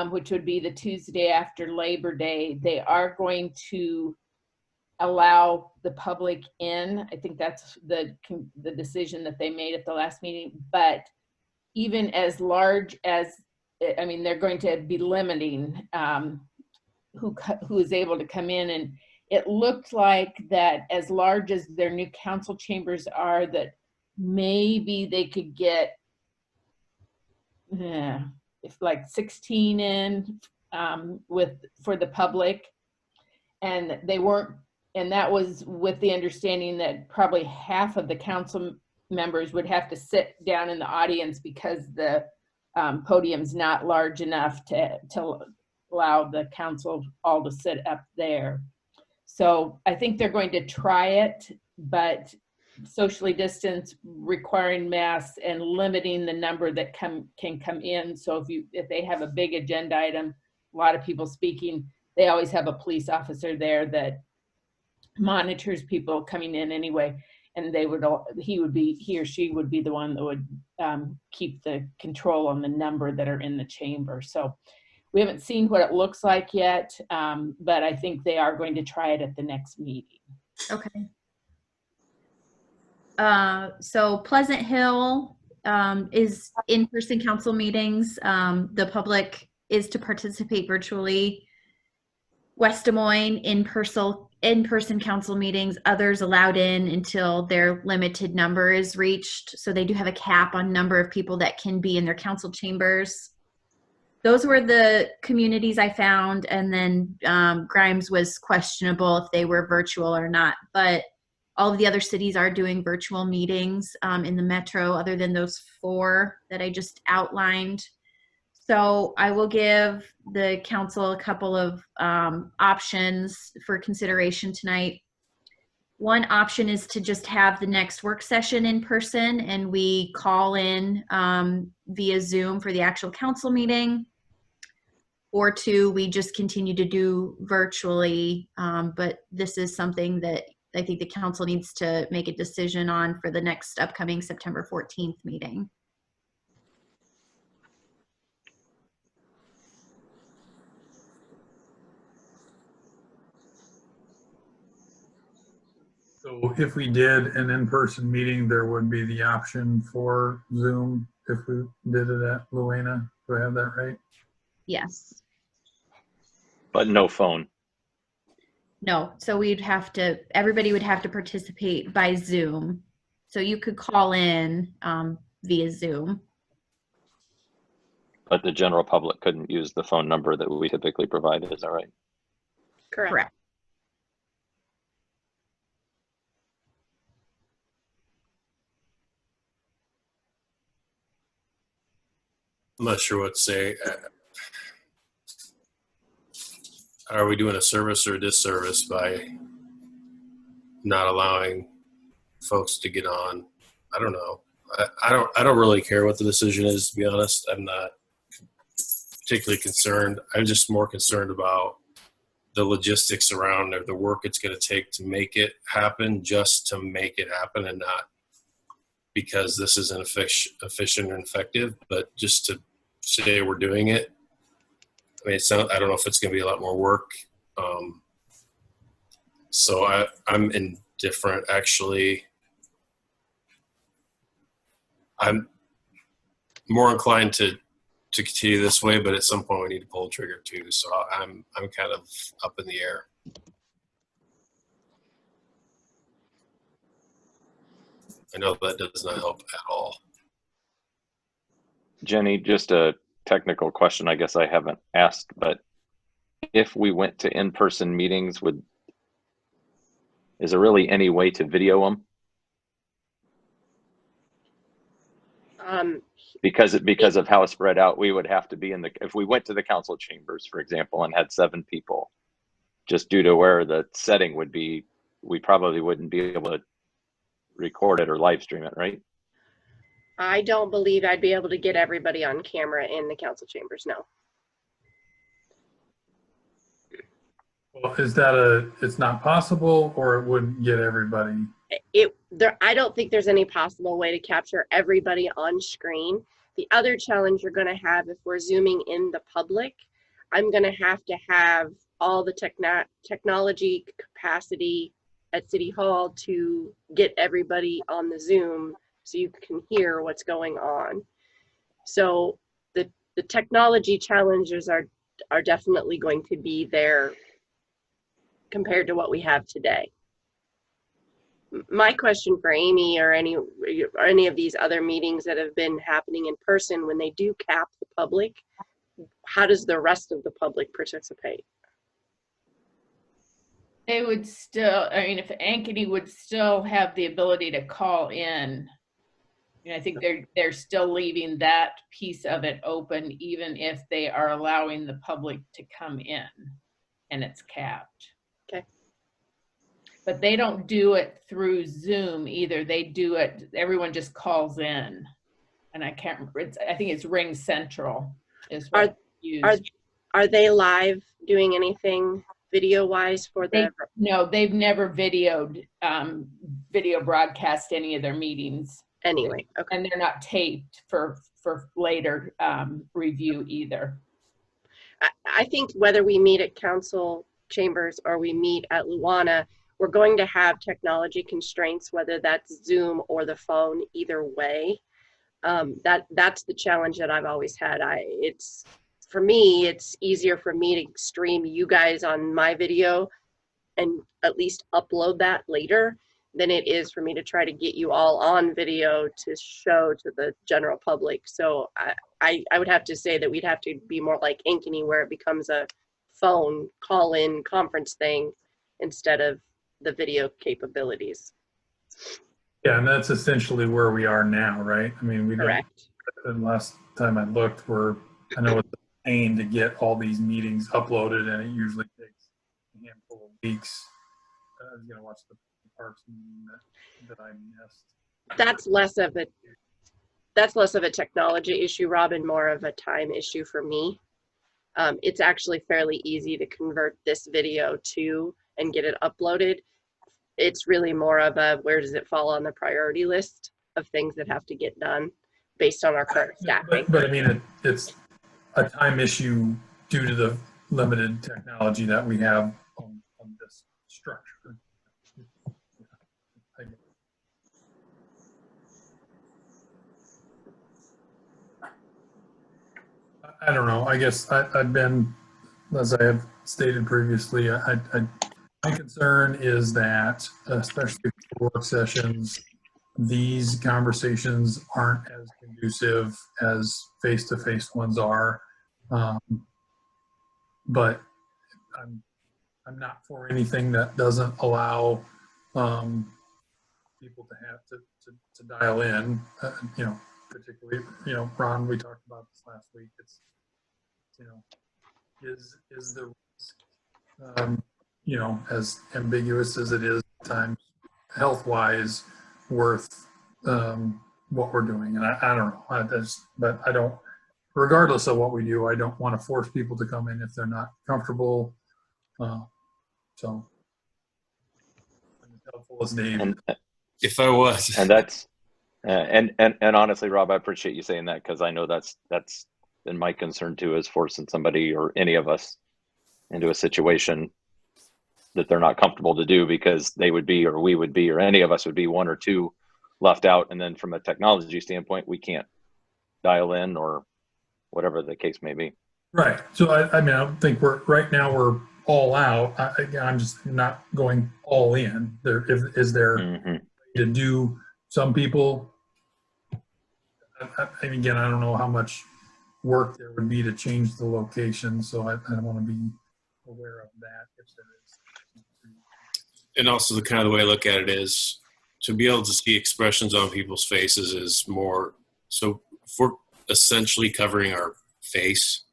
[SPEAKER 9] which would be the Tuesday after Labor Day, they are going to allow the public in. I think that's the decision that they made at the last meeting. But even as large as, I mean, they're going to be limiting who is able to come in. And it looked like that as large as their new council chambers are, that maybe they could get if like 16 in for the public. And they weren't, and that was with the understanding that probably half of the council members would have to sit down in the audience because the podium's not large enough to allow the council all to sit up there. So I think they're going to try it, but socially distance, requiring masks, and limiting the number that can come in. So if they have a big agenda item, a lot of people speaking, they always have a police officer there that monitors people coming in anyway, and he or she would be the one that would keep the control on the number that are in the chamber. So we haven't seen what it looks like yet, but I think they are going to try it at the next meeting.
[SPEAKER 6] Okay. So Pleasant Hill is in-person council meetings. The public is to participate virtually. West Des Moines, in-person council meetings, others allowed in until their limited number is reached. So they do have a cap on number of people that can be in their council chambers. Those were the communities I found, and then Grimes was questionable if they were virtual or not, but all of the other cities are doing virtual meetings in the metro, other than those 4 that I just outlined. So I will give the council a couple of options for consideration tonight. One option is to just have the next work session in person, and we call in via Zoom for the actual council meeting. Or 2, we just continue to do virtually, but this is something that I think the council needs to make a decision on for the next upcoming September 14th meeting.
[SPEAKER 4] So if we did an in-person meeting, there would be the option for Zoom if we did it at Luena. Do I have that right?
[SPEAKER 6] Yes.
[SPEAKER 1] But no phone.
[SPEAKER 6] No, so everybody would have to participate by Zoom. So you could call in via Zoom.
[SPEAKER 1] But the general public couldn't use the phone number that we typically provide. Is that right?
[SPEAKER 6] Correct.
[SPEAKER 10] I'm not sure what to say. Are we doing a service or a disservice by not allowing folks to get on? I don't know. I don't really care what the decision is, to be honest. I'm not particularly concerned. I'm just more concerned about the logistics around the work it's going to take to make it happen, just to make it happen, and not because this isn't efficient and effective, but just to say we're doing it. I mean, I don't know if it's going to be a lot more work. So I'm indifferent, actually. I'm more inclined to continue this way, but at some point we need to pull the trigger too. So I'm kind of up in the air. I know that does not help at all.
[SPEAKER 1] Jenny, just a technical question I guess I haven't asked, but if we went to in-person meetings, is there really any way to video them? Because of how it's spread out, we would have to be if we went to the council chambers, for example, and had 7 people, just due to where the setting would be, we probably wouldn't be able to record it or live stream it, right?
[SPEAKER 2] I don't believe I'd be able to get everybody on camera in the council chambers, no.
[SPEAKER 4] Well, it's not possible, or it wouldn't get everybody?
[SPEAKER 2] I don't think there's any possible way to capture everybody on screen. The other challenge you're going to have if we're zooming in the public, I'm going to have all the technology capacity at City Hall to get everybody on the Zoom so you can hear what's going on. So the technology challenges are definitely going to be there compared to what we have today. My question for Amy or any of these other meetings that have been happening in person, when they do cap the public, how does the rest of the public participate?
[SPEAKER 9] They would still, I mean, if Ankeny would still have the ability to call in And I think they're still leaving that piece of it open, even if they are allowing the public to come in, and it's capped.
[SPEAKER 2] Okay.
[SPEAKER 9] But they don't do it through Zoom either. They do it, everyone just calls in. And I can't remember, I think it's Ring Central is what used.
[SPEAKER 2] Are they live doing anything video-wise for the?
[SPEAKER 9] No, they've never videoed, video broadcast any of their meetings.
[SPEAKER 2] Anyway, okay.
[SPEAKER 9] And they're not taped for later review either.
[SPEAKER 2] I think whether we meet at council chambers or we meet at Luana, we're going to have technology constraints, whether that's Zoom or the phone, either way. That's the challenge that I've always had. For me, it's easier for me to stream you guys on my video and at least upload that later than it is for me to try to get you all on video to show to the general public. So I would have to say that we'd have to be more like Ankeny, where it becomes a phone call-in conference thing instead of the video capabilities.
[SPEAKER 4] Yeah, and that's essentially where we are now, right? I mean, we
[SPEAKER 2] Correct.
[SPEAKER 4] The last time I looked, I know it's a pain to get all these meetings uploaded, and it usually takes a handful of weeks. I was gonna watch the Parks meeting that I missed.
[SPEAKER 2] That's less of a technology issue, Rob, and more of a time issue for me. It's actually fairly easy to convert this video to and get it uploaded. It's really more of a, where does it fall on the priority list of things that have to get done based on our current staffing.
[SPEAKER 4] But I mean, it's a time issue due to the limited technology that we have on this structure. I don't know. I guess I've been, as I have stated previously, my concern is that, especially for work sessions, these conversations aren't as conducive as face-to-face ones are. But I'm not for anything that doesn't allow people to have to dial in. Particularly, Ron, we talked about this last week. It's is the risk, as ambiguous as it is at times, health-wise, worth what we're doing? And I don't know. But I don't. Regardless of what we do, I don't want to force people to come in if they're not comfortable. So, I'm as helpful as Dave.
[SPEAKER 10] If I was,
[SPEAKER 1] and that's and honestly, Rob, I appreciate you saying that, because I know that's been my concern too, is forcing somebody or any of us into a situation that they're not comfortable to do, because they would be, or we would be, or any of us would be one or two left out. And then from a technology standpoint, we can't dial in or whatever the case may be.
[SPEAKER 4] Right. So I mean, I think right now we're all out. I'm just not going all in. Is there to do some people? And again, I don't know how much work there would be to change the location, so I want to be aware of that if there is.
[SPEAKER 10] and also the kind of the way I look at it is to be able to see expressions on people's faces is more. So if we're essentially covering our face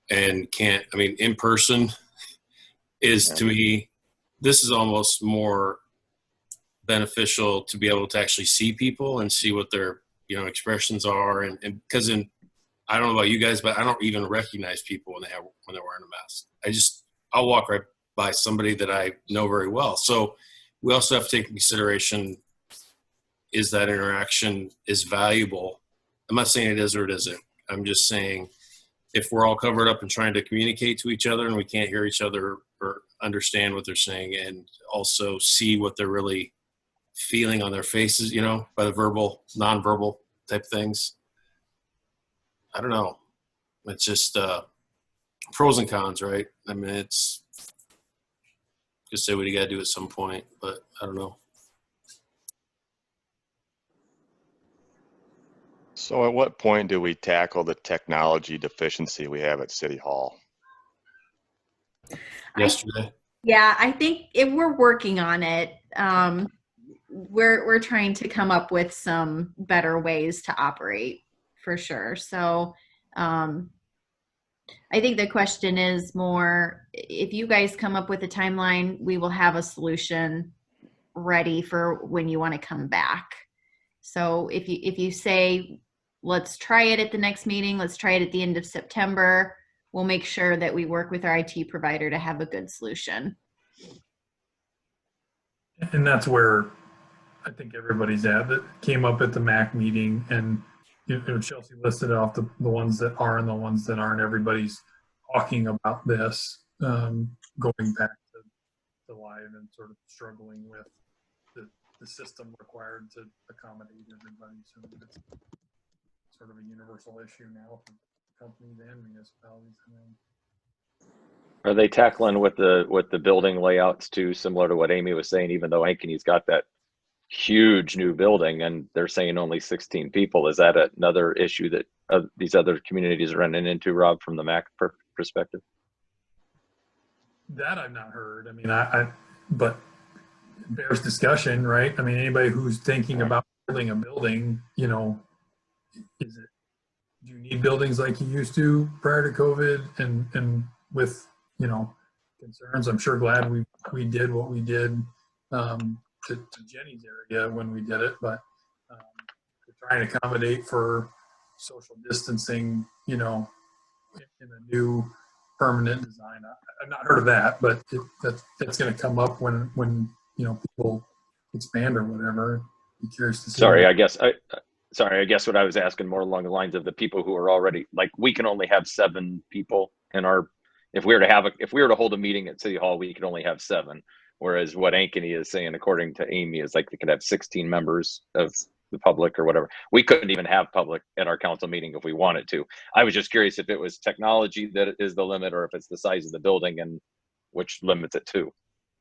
[SPEAKER 10] and in person is, to me, this is almost more beneficial to be able to actually see people and see what their expressions are, and because I don't know about you guys, but I don't even recognize people when they're wearing a mask. I'll walk right by somebody that I know very well. So we also have to take into consideration, is that interaction is valuable? I'm not saying it is or it isn't. I'm just saying, if we're all covered up and trying to communicate to each other and we can't hear each other or understand what they're saying and also see what they're really feeling on their faces, by the verbal, nonverbal type things. I don't know. It's just pros and cons, right? I mean, it's just say what you got to do at some point, but I don't know.
[SPEAKER 3] So at what point do we tackle the technology deficiency we have at City Hall?
[SPEAKER 10] Yesterday.
[SPEAKER 6] Yeah, I think we're working on it. we're trying to come up with some better ways to operate for sure. So I think the question is more, if you guys come up with a timeline, we will have a solution ready for when you want to come back. So if you say, let's try it at the next meeting, let's try it at the end of September, we'll make sure that we work with our IT provider to have a good solution.
[SPEAKER 4] And that's where I think everybody's at, that came up at the MAC meeting, and Chelsea listed off the ones that are and the ones that aren't. Everybody's talking about this, going back to live and sort of struggling with the system required to accommodate everybody. So it's sort of a universal issue now for companies and municipalities.
[SPEAKER 1] Are they tackling with the building layouts too, similar to what Amy was saying? Even though Ankeny's got that huge new building and they're saying only 16 people, is that another issue that these other communities are running into, Rob, from the MAC perspective? That
[SPEAKER 4] I've not heard. I mean, but it bears discussion, right? I mean, anybody who's thinking about building a building, do you need buildings like you used to prior to COVID and with, concerns? I'm sure glad we did what we did to Jenny's area when we did it, but we're trying to accommodate for social distancing, in a new permanent design. I've not heard of that, but that's going to come up when people expand or whatever. Be curious to see.
[SPEAKER 1] Sorry, I guess what I was asking more along the lines of the people who are already, like, we can only have 7 people in our. If we were to hold a meeting at City Hall, we could only have 7. Whereas what Ankeny is saying, according to Amy, is like they could have 16 members of the public or whatever. We couldn't even have public at our council meeting if we wanted to. I was just curious if it was technology that is the limit, or if it's the size of the building and which limits it to.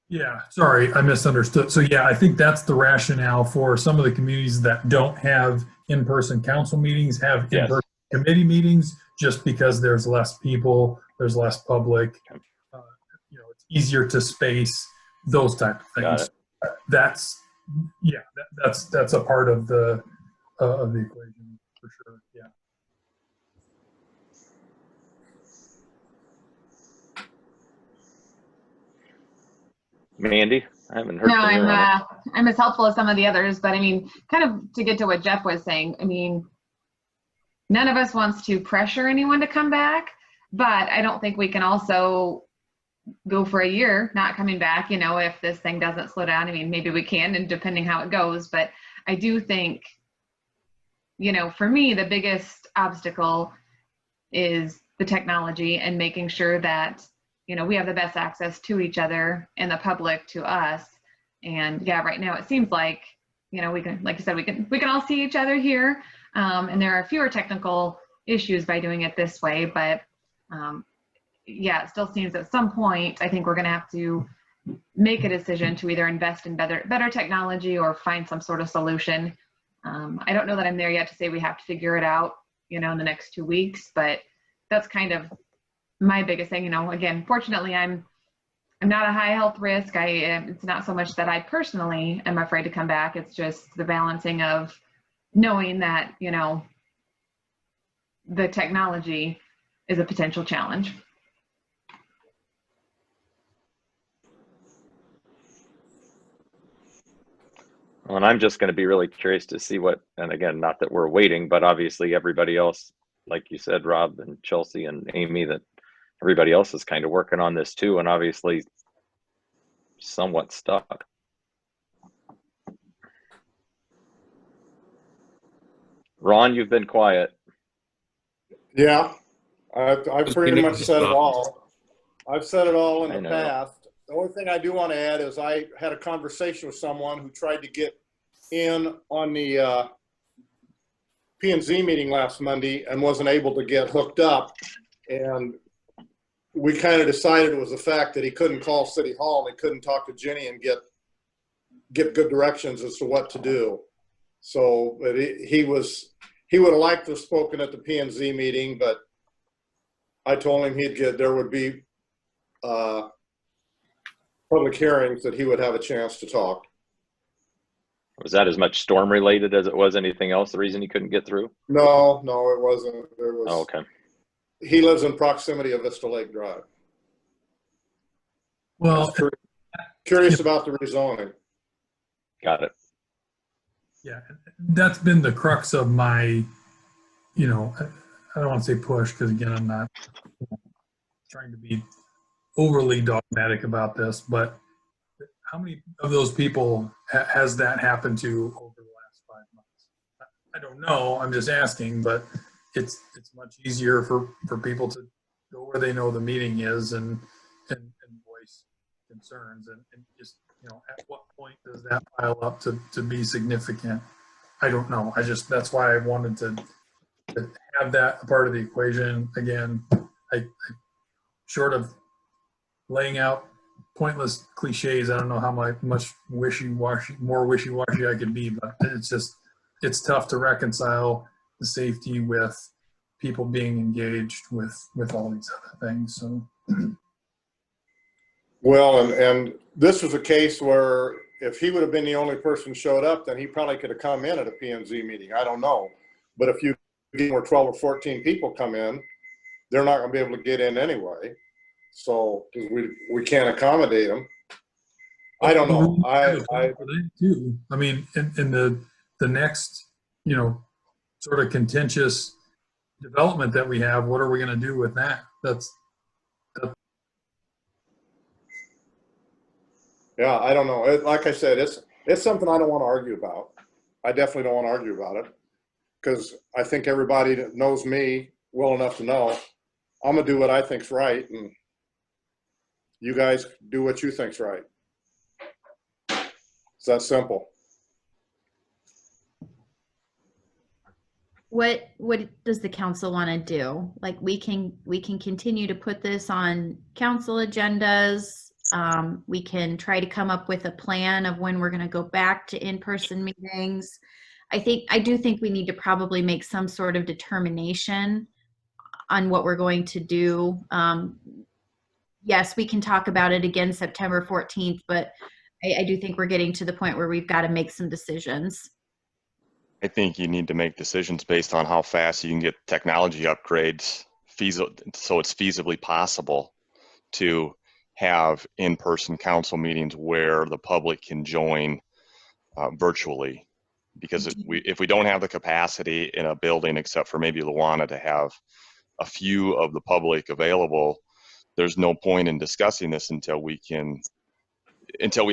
[SPEAKER 4] Yeah, sorry, I misunderstood. So yeah, I think that's the rationale for some of the communities that don't have in-person council meetings, have in-person committee meetings, just because there's less people, there's less public, it's easier to space, those type of things. That's a part of the equation for sure. Yeah.
[SPEAKER 1] Mandy, I haven't heard.
[SPEAKER 11] No,
[SPEAKER 1] from you
[SPEAKER 11] I'm as helpful as some of the others, but I mean, kind of to get to what Jeff was saying, I mean, none of us wants to pressure anyone to come back, but I don't think we can also go for a year not coming back, if this thing doesn't slow down. I mean, maybe we can, and depending how it goes, but I do think, for me, the biggest obstacle is the technology and making sure that, we have the best access to each other and the public to us. And yeah, right now it seems like, we can, like you said, we can all see each other here. And there are fewer technical issues by doing it this way, but yeah, it still seems at some point, I think we're going to have to make a decision to either invest in better technology or find some sort of solution. I don't know that I'm there yet to say we have to figure it out, in the next 2 weeks, but that's kind of my biggest thing. Again, fortunately, I'm not a high health risk. It's not so much that I personally am afraid to come back. It's just the balancing of knowing that, the technology is a potential challenge.
[SPEAKER 1] Well, and I'm just going to be really curious to see what, and again, not that we're waiting, but obviously everybody else, like you said, Rob and Chelsea and Amy, that everybody else is kind of working on this too, and obviously somewhat stuck. Ron, you've been quiet.
[SPEAKER 7] Yeah, I've pretty much said it all. I've said it all in the past. The only thing I do want to add is I had a conversation with someone who tried to get in on the P&Z meeting last Monday and wasn't able to get hooked up. And we kind of decided it was the fact that he couldn't call City Hall and he couldn't talk to Jenny and get good directions as to what to do. So but he would have liked to have spoken at the P&Z meeting, but I told him there would be public hearings that he would have a chance to talk.
[SPEAKER 1] Was that as much storm related as it was anything else, the reason he couldn't get through?
[SPEAKER 7] No, it wasn't. There was.
[SPEAKER 1] Oh, okay.
[SPEAKER 7] He lives in proximity of Vista Lake Drive.
[SPEAKER 4] Well,
[SPEAKER 7] Curious about the rezoning.
[SPEAKER 1] Got it.
[SPEAKER 4] yeah, that's been the crux of my, you know, I don't want to say push, because again, I'm not trying to be overly dogmatic about this, but how many of those people has that happened to over the last 5 months? I don't know. I'm just asking, but it's much easier for people to go where they know the meeting is and voice concerns and just, you know, at what point does that pile up to be significant? I don't know. That's why I wanted to have that a part of the equation. Again, I short of laying out pointless cliches, I don't know how much more wishy-washy I could be, but it's tough to reconcile the safety with people being engaged with all these other things. So,
[SPEAKER 7] well, and this was a case where if he would have been the only person who showed up, then he probably could have come in at a P&Z meeting. I don't know. But if you get more 12 or 14 people come in, they're not going to be able to get in anyway. So because we can't accommodate them. I don't know.
[SPEAKER 4] I mean, in the next, you know, sort of contentious development that we have, what are we going to do with that?
[SPEAKER 7] Yeah, I don't know. Like I said, it's something I don't want to argue about. I definitely don't want to argue about it because I think everybody that knows me well enough to know I'm gonna do what I think's right, and you guys do what you think's right. It's that simple.
[SPEAKER 6] What does the council want to do? Like we can continue to put this on council agendas. We can try to come up with a plan of when we're going to go back to in-person meetings. I do think we need to probably make some sort of determination on what we're going to do. Yes, we can talk about it again September 14th, but I do think we're getting to the point where we've got to make some decisions.
[SPEAKER 3] I think you need to make decisions based on how fast you can get technology upgrades so it's feasibly possible to have in-person council meetings where the public can join virtually. Because if we don't have the capacity in a building, except for maybe Luana, to have a few of the public available, there's no point in discussing this until we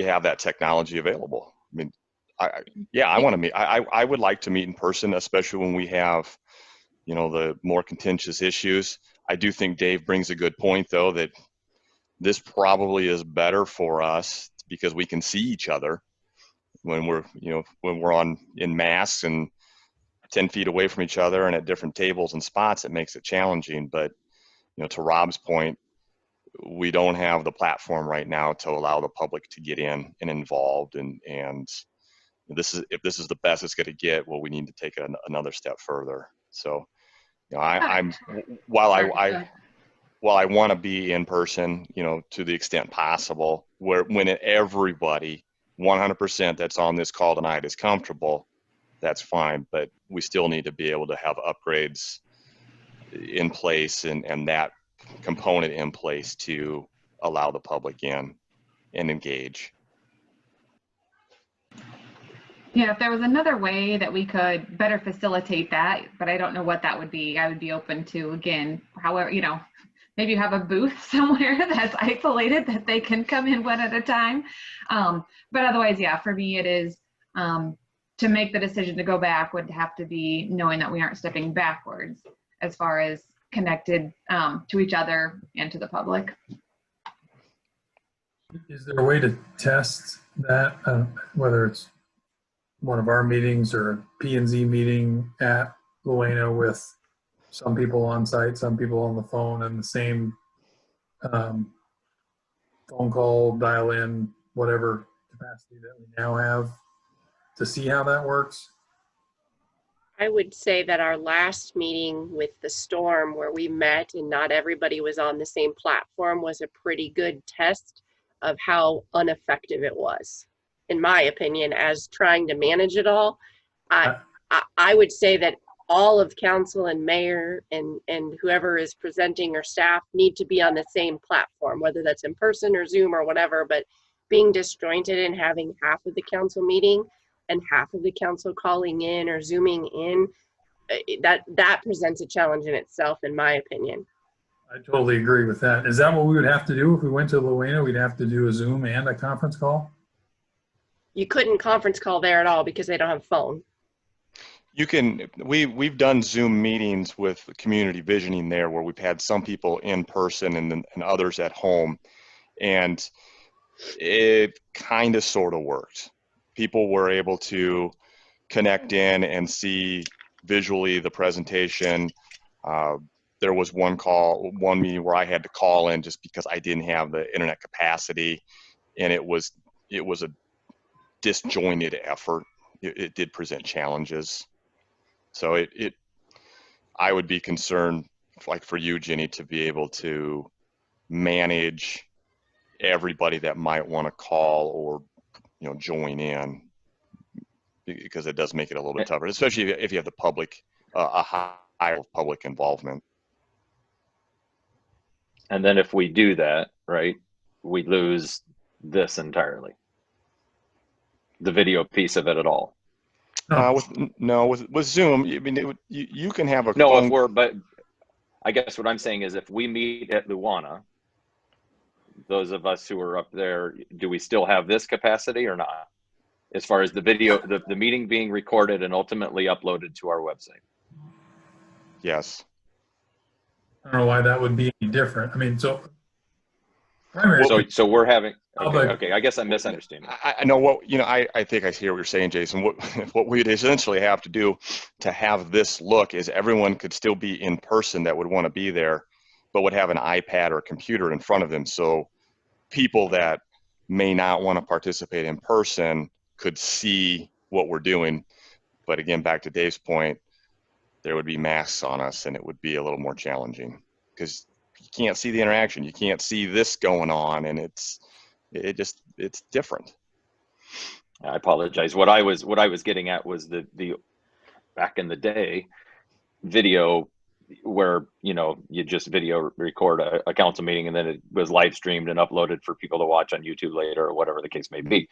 [SPEAKER 3] have that technology available. I mean, I want to meet. I would like to meet in person, especially when we have, you know, the more contentious issues. I do think Dave brings a good point, though, that this probably is better for us because we can see each other when we're in masks and 10 feet away from each other and at different tables and spots. It makes it challenging. But, you know, to Rob's point, we don't have the platform right now to allow the public to get in and involved. And if this is the best it's going to get, well, we need to take another step further. So, you know, while I want to be in person, you know, to the extent possible, when everybody 100% that's on this call tonight is comfortable, that's fine. But we still need to be able to have upgrades in place and that component in place to allow the public in and engage.
[SPEAKER 11] Yeah, if there was another way that we could better facilitate that, but I don't know what that would be. I would be open to, again, however, you know, maybe you have a booth somewhere that's isolated that they can come in one at a time. But otherwise, yeah, for me, it is to make the decision to go back would have to be knowing that we aren't stepping backwards as far as connected to each other and to the public.
[SPEAKER 4] is there a way to test that, whether it's one of our meetings or a P&Z meeting at Luana with some people on site, some people on the phone, and the same phone call, dial in, whatever capacity that we now have, to see how that works?
[SPEAKER 2] I would say that our last meeting with the storm where we met and not everybody was on the same platform was a pretty good test of how ineffective it was. in my opinion, as trying to manage it all. I would say that all of council and mayor and whoever is presenting or staff need to be on the same platform, whether that's in person or Zoom or whatever, but being disjointed and having half of the council meeting and half of the council calling in or Zooming in, that presents a challenge in itself, in my opinion.
[SPEAKER 4] I totally agree with that. Is that what we would have to do if we went to Luena? We'd have to do a Zoom and a conference call?
[SPEAKER 2] You couldn't conference call there at all because they don't have a phone.
[SPEAKER 3] You can, we've done Zoom meetings with community visioning there where we've had some people in person and others at home. And it kind of sort of worked. People were able to connect in and see visually the presentation. There was one meeting where I had to call in just because I didn't have the internet capacity, and it was a disjointed effort. It did present challenges. So I would be concerned, like for you, Ginny, to be able to manage everybody that might want to call or join in, because it does make it a little bit tougher, especially if you have the public, a high public involvement.
[SPEAKER 1] And then if we do that, right, we lose this entirely, the video piece of it at all.
[SPEAKER 3] With Zoom, I mean, you can have a
[SPEAKER 1] no.
[SPEAKER 3] phone.
[SPEAKER 1] But I guess what I'm saying is, if we meet at Luana, those of us who are up there, do we still have this capacity or not? As far as the video, the meeting being recorded and ultimately uploaded to our website.
[SPEAKER 3] Yes.
[SPEAKER 4] I don't know why that would be any different. I mean, so
[SPEAKER 1] we're having, okay, I guess I'm misunderstanding.
[SPEAKER 3] I know what, I think I hear what you're saying, Jason. What we'd essentially have to do to have this look is everyone could still be in person that would want to be there, but would have an iPad or a computer in front of them. So people that may not want to participate in person could see what we're doing. But again, back to Dave's point, there would be masks on us and it would be a little more challenging because you can't see the interaction. You can't see this going on, and it's different.
[SPEAKER 1] I apologize. What I was getting at was the back in the day video where you just video record a council meeting and then it was live streamed and uploaded for people to watch on YouTube later or whatever the case may be.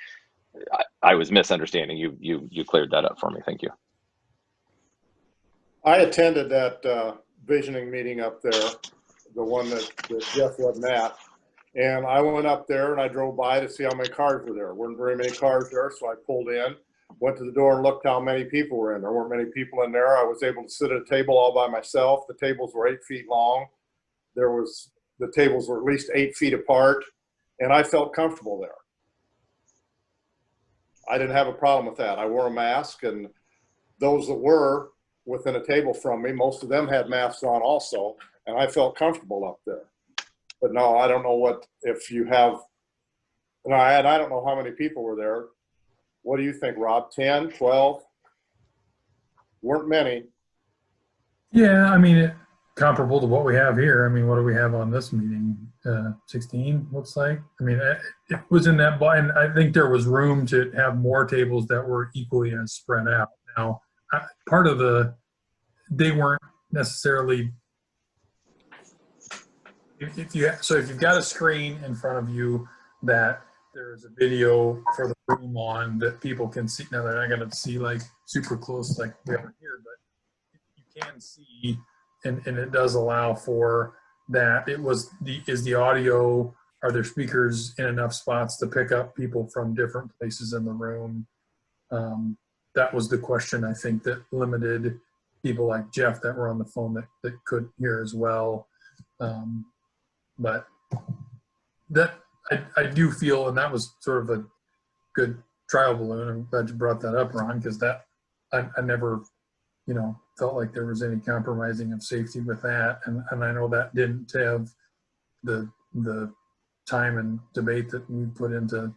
[SPEAKER 1] I was misunderstanding. You cleared that up for me. Thank you.
[SPEAKER 7] I attended that visioning meeting up there, the one that Jeff wasn't at. And I went up there and I drove by to see how many cars were there. There weren't very many cars there, so I pulled in, went to the door and looked how many people were in. There weren't many people in there. I was able to sit at a table all by myself. The tables were 8 feet long. The tables were at least 8 feet apart, and I felt comfortable there. I didn't have a problem with that. I wore a mask, and those that were within a table from me, most of them had masks on also, and I felt comfortable up there. But no, I don't know if you have, and I don't know how many people were there. What do you think, Rob? 10, 12? Weren't many.
[SPEAKER 4] Yeah, I mean, comparable to what we have here. I mean, what do we have on this meeting? 16 looks like. I mean, it was in that, and I think there was room to have more tables that were equally as spread out. Now, part of they weren't necessarily, if you've got a screen in front of you that there is a video for the room on that people can see. Now they're not going to see like super close like we have here, but you can see, and it does allow for that. Is the audio, are there speakers in enough spots to pick up people from different places in the room? That was the question, I think, that limited people like Jeff that were on the phone that could hear as well. But that I do feel, and that was sort of a good trial balloon. I'm glad you brought that up, Ron, because that I never, felt like there was any compromising of safety with that, and I know that didn't have the time and debate that we put into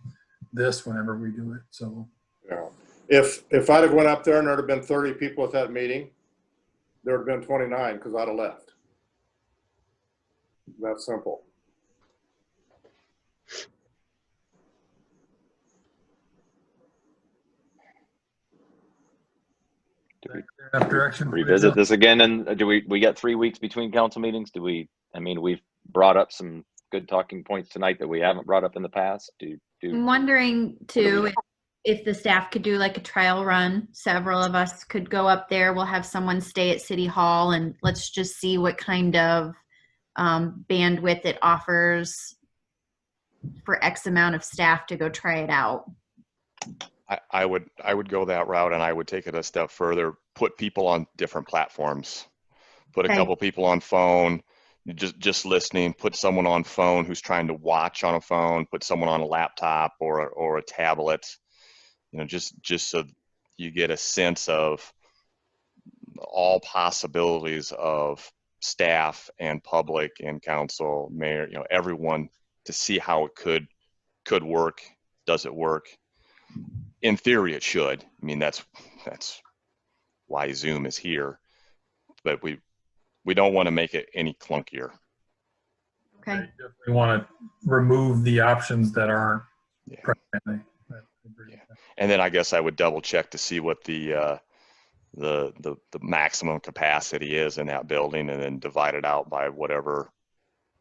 [SPEAKER 4] this whenever we do it. So
[SPEAKER 7] yeah, if I'd have went up there and there'd have been 30 people at that meeting, there would have been 29 because I'd have left. That's simple.
[SPEAKER 4] Enough direction.
[SPEAKER 1] revisit this again? And do we got 3 weeks between council meetings? I mean, we've brought up some good talking points tonight that we haven't brought up in the past.
[SPEAKER 6] I'm wondering too if the staff could do like a trial run. Several of us could go up there. We'll have someone stay at City Hall and let's just see what kind of bandwidth it offers for X amount of staff to go try it out.
[SPEAKER 3] I would go that route, and I would take it a step further. Put people on different platforms. Put a
[SPEAKER 6] Okay.
[SPEAKER 3] couple people on phone, just listening. Put someone on phone who's trying to watch on a phone. Put someone on a laptop or a tablet. You know, just so you get a sense of all possibilities of staff and public and council, mayor, you know, everyone, to see how it could work. Does it work? In theory, it should. I mean, that's why Zoom is here. But we don't want to make it any clunkier.
[SPEAKER 6] Okay.
[SPEAKER 4] We want to remove the options that aren't primary.
[SPEAKER 3] Yeah. And then I guess I would double check to see what the maximum capacity is in that building, and then divide it out by whatever,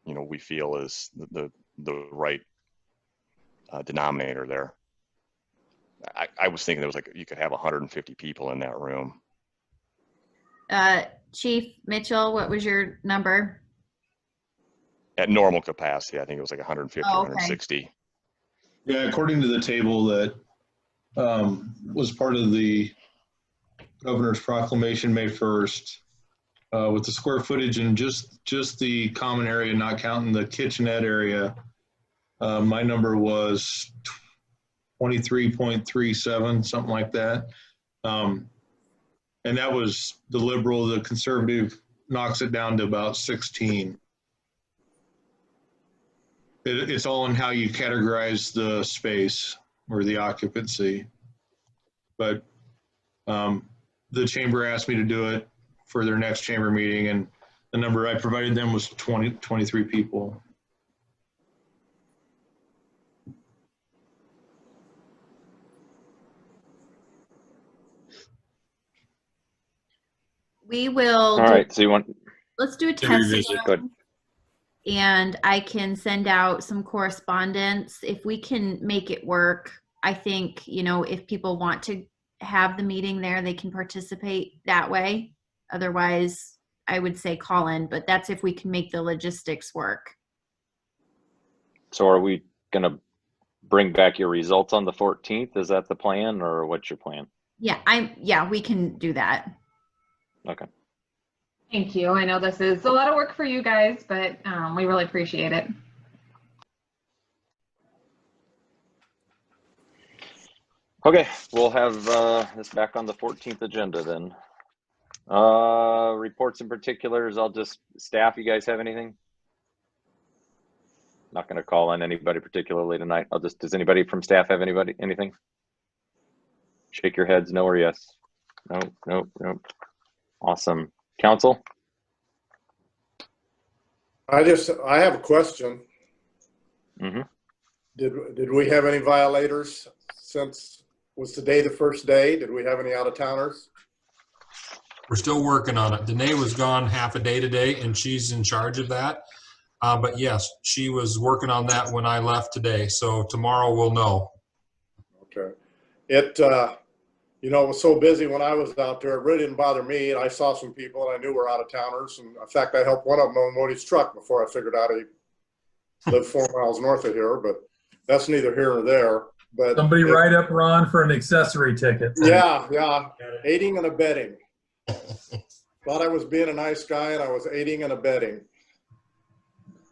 [SPEAKER 3] you know, we feel is the right denominator there. I was thinking there was like, you could have 150 people in that room.
[SPEAKER 6] Chief Mitchell, what was your number?
[SPEAKER 3] At normal capacity, I think it was like 150,
[SPEAKER 6] Oh, okay.
[SPEAKER 3] 160.
[SPEAKER 12] Yeah, according to the table that was part of the governor's proclamation May 1st, with the square footage and just the common area, not counting the kitchenette area, my number was 23.37, something like that. And that was the liberal. The conservative knocks it down to about 16. It's all in how you categorize the space or the occupancy. But the chamber asked me to do it for their next chamber meeting, and the number I provided them was 23 people.
[SPEAKER 6] We will.
[SPEAKER 1] All right. So
[SPEAKER 6] let's do a test
[SPEAKER 10] revisit.
[SPEAKER 6] run, and I can send out some correspondence if we can make it work. I think, you know, if people want to have the meeting there, they can participate that way. Otherwise, I would say call in, but that's if we can make the logistics work.
[SPEAKER 1] So are we going to bring back your results on the 14th? Is that the plan, or what's your plan?
[SPEAKER 6] Yeah, we can do that.
[SPEAKER 1] Okay.
[SPEAKER 11] Thank you. I know this is a lot of work for you guys, but we really appreciate it.
[SPEAKER 1] Okay, we'll have this back on the 14th agenda then. Reports in particulars, staff, you guys have anything? Not going to call on anybody particularly tonight. Does anybody from staff have anything? Shake your heads, no or yes. No. Awesome. Council?
[SPEAKER 7] I have a question.
[SPEAKER 1] Mm-hmm.
[SPEAKER 7] Did we have any violators since, was today the first day? Did we have any out of towners?
[SPEAKER 8] We're still working on it. Danae was gone half a day today, and she's in charge of that. But yes, she was working on that when I left today. So tomorrow we'll know.
[SPEAKER 7] Okay. You know, it was so busy when I was out there, it really didn't bother me. And I saw some people and I knew were out of towners. And in fact, I helped one of them unload his truck before I figured out he lived 4 miles north of here, but that's neither here nor there. But
[SPEAKER 4] Somebody write up Ron for an accessory ticket.
[SPEAKER 7] Yeah. Aiding and abetting. Thought I was being a nice guy and I was aiding and abetting.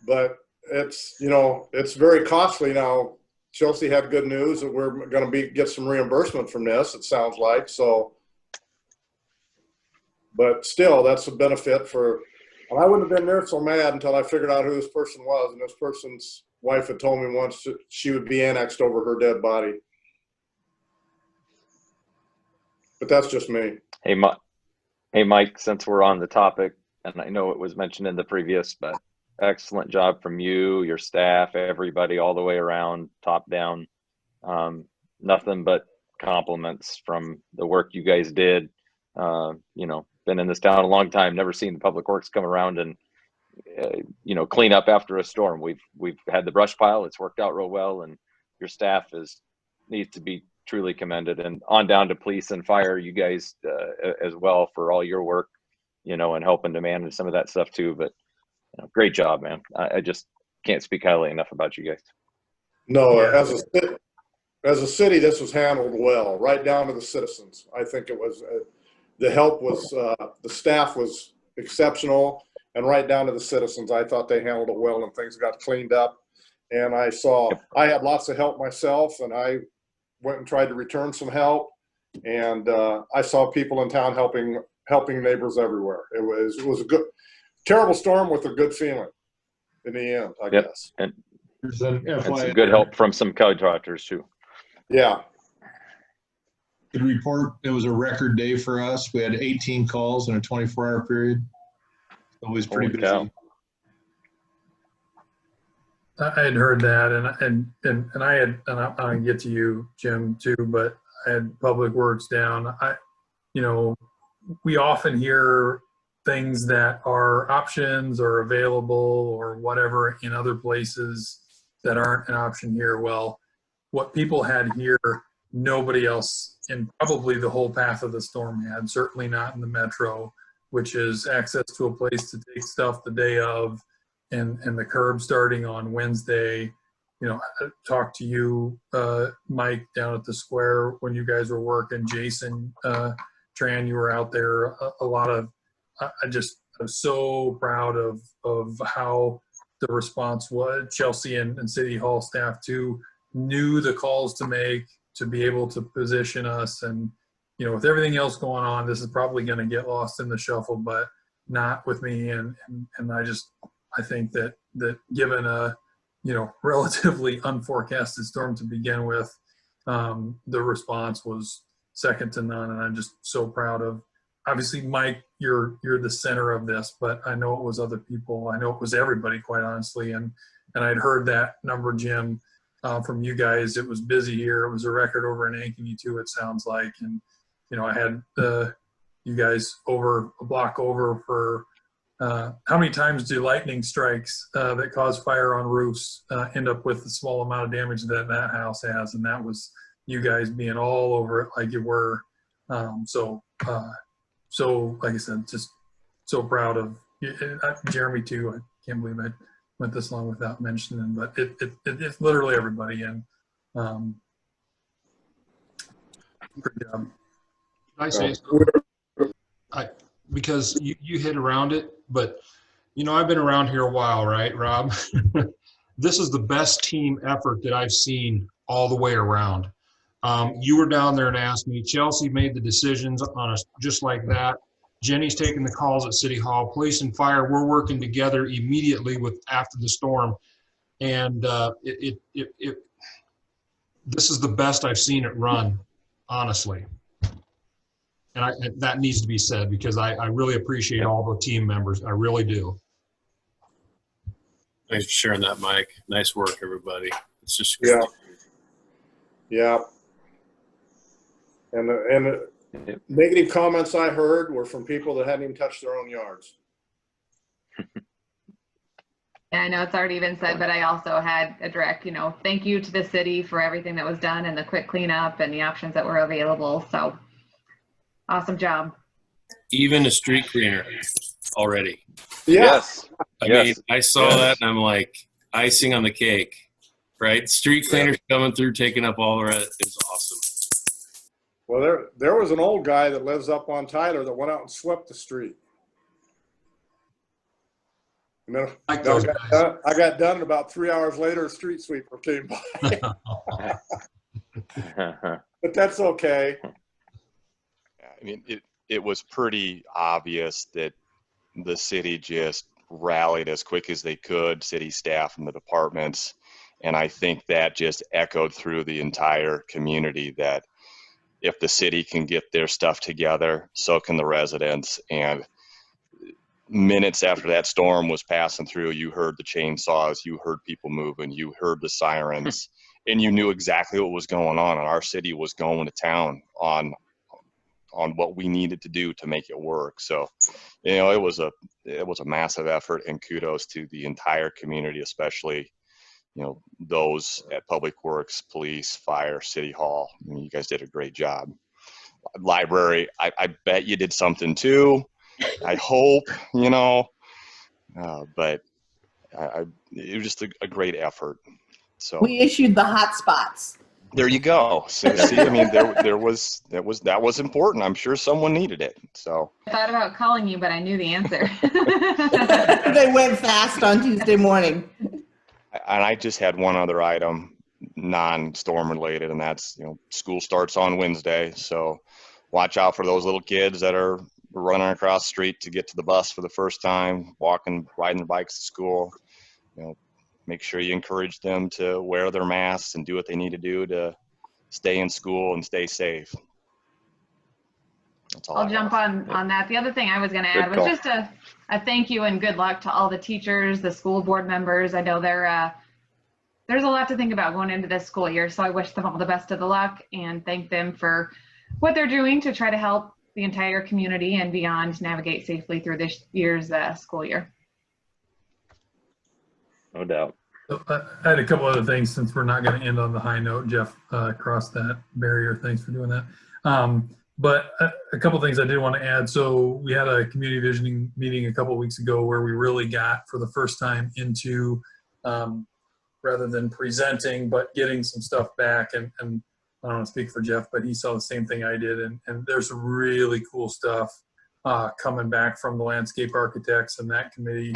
[SPEAKER 7] But it's, you know, it's very costly now. Chelsea had good news that we're going to get some reimbursement from this, it sounds like. So, but still, that's a benefit for, and I wouldn't have been near so mad until I figured out who this person was. And this person's wife had told me once that she would be annexed over her dead body. But that's just me.
[SPEAKER 1] Hey, Mike, since we're on the topic, and I know it was mentioned in the previous, but excellent job from you, your staff, everybody all the way around, top down. Nothing but compliments from the work you guys did. You know, been in this town a long time, never seen the public works come around and you know, clean up after a storm. We've had the brush pile. It's worked out real well, and your staff needs to be truly commended. And on down to police and fire, you guys as well for all your work, you know, and helping to manage some of that stuff too. But you know, great job, man. I just can't speak highly enough about you guys.
[SPEAKER 7] No,
[SPEAKER 4] Yeah.
[SPEAKER 7] as a city, this was handled well, right down to the citizens. I think it was, the help was, the staff was exceptional, and right down to the citizens. I thought they handled it well and things got cleaned up. And I had lots of help myself, and I went and tried to return some help. And I saw people in town helping neighbors everywhere. It was a good, terrible storm with a good feeling in the end, I guess.
[SPEAKER 1] And
[SPEAKER 12] Then
[SPEAKER 1] some good help from some contractors too.
[SPEAKER 7] Yeah.
[SPEAKER 12] Good report. It was a record day for us. We had 18 calls in a 24-hour period. Always pretty
[SPEAKER 1] Holy
[SPEAKER 12] busy.
[SPEAKER 1] cow.
[SPEAKER 4] I had heard that, and I had, and I'm gonna get to you, Jim, too. But I had Public Works down. You know, we often hear things that are options or available or whatever in other places that aren't an option here. Well, what people had here, nobody else in probably the whole path of the storm had. Certainly not in the metro, which is access to a place to take stuff the day of. And the curb starting on Wednesday. You know, I talked to you, Mike, down at the square when you guys were working. Jason, Tran, you were out there. A lot of, I'm so proud of how the response was. Chelsea and City Hall staff too knew the calls to make to be able to position us. And, you know, with everything else going on, this is probably going to get lost in the shuffle, but not with me. And I think that given a, you know, relatively unforecasted storm to begin with, the response was second to none. And I'm just so proud of, obviously, Mike, you're the center of this, but I know it was other people. I know it was everybody, quite honestly. And I'd heard that number, Jim, from you guys. It was busy here. It was a record over in Ankeny too, it sounds like. And, you know, I had you guys over a block over for, how many times do lightning strikes that cause fire on roofs end up with the small amount of damage that house has? And that was you guys being all over it like you were. So like I said, just so proud of Jeremy too. I can't believe I went this long without mentioning him, but it's literally everybody. And good job.
[SPEAKER 8] I say because you hit around it, but you know, I've been around here a while, right, Rob? This is the best team effort that I've seen all the way around. You were down there and asked me. Chelsea made the decisions on us just like that. Jenny's taking the calls at City Hall. Police and fire, we're working together immediately after the storm, and this is the best I've seen it run, honestly. And that needs to be said because I really appreciate all the team members. I really do.
[SPEAKER 10] Thanks for sharing that, Mike. Nice work, everybody. It's just
[SPEAKER 7] great. Yeah. And the negative comments I heard were from people that hadn't even touched their own yards.
[SPEAKER 11] Yeah, I know it's already been said, but I also had a direct, you know, thank you to the city for everything that was done and the quick cleanup and the options that were available. So awesome job.
[SPEAKER 10] Even a street cleaner already.
[SPEAKER 1] Yes.
[SPEAKER 10] I mean, I saw that and I'm like, icing on the cake, right? Street cleaners coming through, taking up all the rest is awesome.
[SPEAKER 7] Well, there was an old guy that lives up on Tyler that went out and swept the street. You know, I got done, and about 3 hours later, a street sweeper came by. But that's okay.
[SPEAKER 3] I mean, it was pretty obvious that the city just rallied as quick as they could, city staff and the departments. And I think that just echoed through the entire community that if the city can get their stuff together, so can the residents. And minutes after that storm was passing through, you heard the chainsaws, you heard people moving, you heard the sirens, and you knew exactly what was going on. And our city was going to town on on what we needed to do to make it work. So, you know, it was a massive effort, and kudos to the entire community, especially, you know, those at Public Works, Police, Fire, City Hall. I mean, you guys did a great job. Library, I bet you did something too. I hope, you know, but it was just a great effort. So
[SPEAKER 13] We issued the hot spots.
[SPEAKER 3] there you go. So see, I mean, that was important. I'm sure someone needed it. So
[SPEAKER 11] I thought about calling you, but I knew the answer.
[SPEAKER 13] They went fast on Tuesday morning.
[SPEAKER 3] and I just had one other item, non-storm related, and that's, you know, school starts on Wednesday. So watch out for those little kids that are running across the street to get to the bus for the first time, walking, riding their bikes to school. You know, make sure you encourage them to wear their masks and do what they need to do to stay in school and stay safe. That's all
[SPEAKER 11] I'll jump on that. The other thing I was going to add was just a thank you and good luck to all the teachers, the school board members. I know there's a lot to think about going into this school year, so I wish them all the best of the luck and thank them for what they're doing to try to help the entire community and beyond navigate safely through this year's school year.
[SPEAKER 1] No doubt.
[SPEAKER 4] So, I had a couple other things since we're not going to end on the high note. Jeff crossed that barrier. Thanks for doing that. But a couple things I did want to add. So we had a community visioning meeting a couple of weeks ago where we really got for the first time into rather than presenting, but getting some stuff back. And I don't want to speak for Jeff, but he saw the same thing I did. And there's some really cool stuff coming back from the landscape architects and that committee,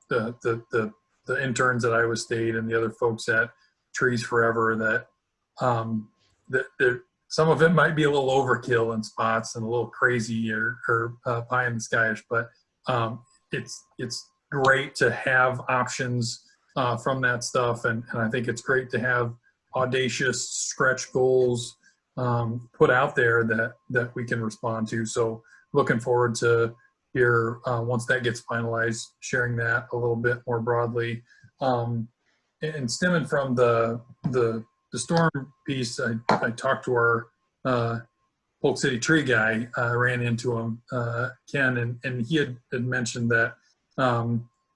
[SPEAKER 4] the interns at Iowa State and the other folks at Trees Forever that some of it might be a little overkill in spots and a little crazy or pie in the skyish, but it's great to have options from that stuff. And I think it's great to have audacious stretch goals put out there that we can respond to. So looking forward to here once that gets finalized, sharing that a little bit more broadly. And stemming from the storm piece, I talked to our Polk City tree guy. I ran into him, Ken, and he had mentioned that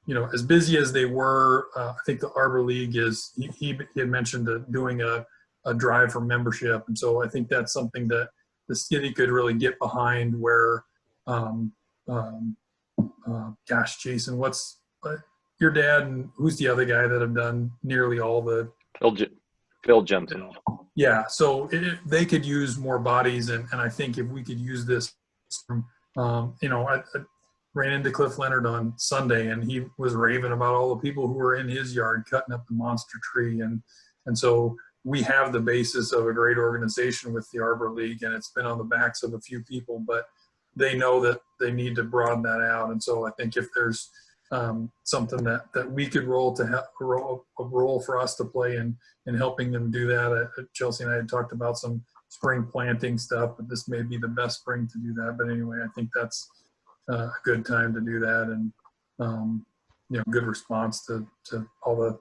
[SPEAKER 4] you know, as busy as they were, I think the Arbor League is, he had mentioned doing a drive for membership. And so I think that's something that the city could really get behind where, gosh, Jason, what's your dad and who's the other guy that have done nearly all the
[SPEAKER 1] Phil Jensen.
[SPEAKER 4] Yeah, so they could use more bodies, and I think if we could use this, you know, I ran into Cliff Leonard on Sunday, and he was raving about all the people who were in his yard cutting up the monster tree, and so we have the basis of a great organization with the Arbor League, and it's been on the backs of a few people, but they know that they need to broaden that out, and so I think if there's something that we could roll a role for us to play in helping them do that. Chelsea and I had talked about some spring planting stuff, but this may be the best spring to do that. But anyway, I think that's a good time to do that, and you know, good response to all the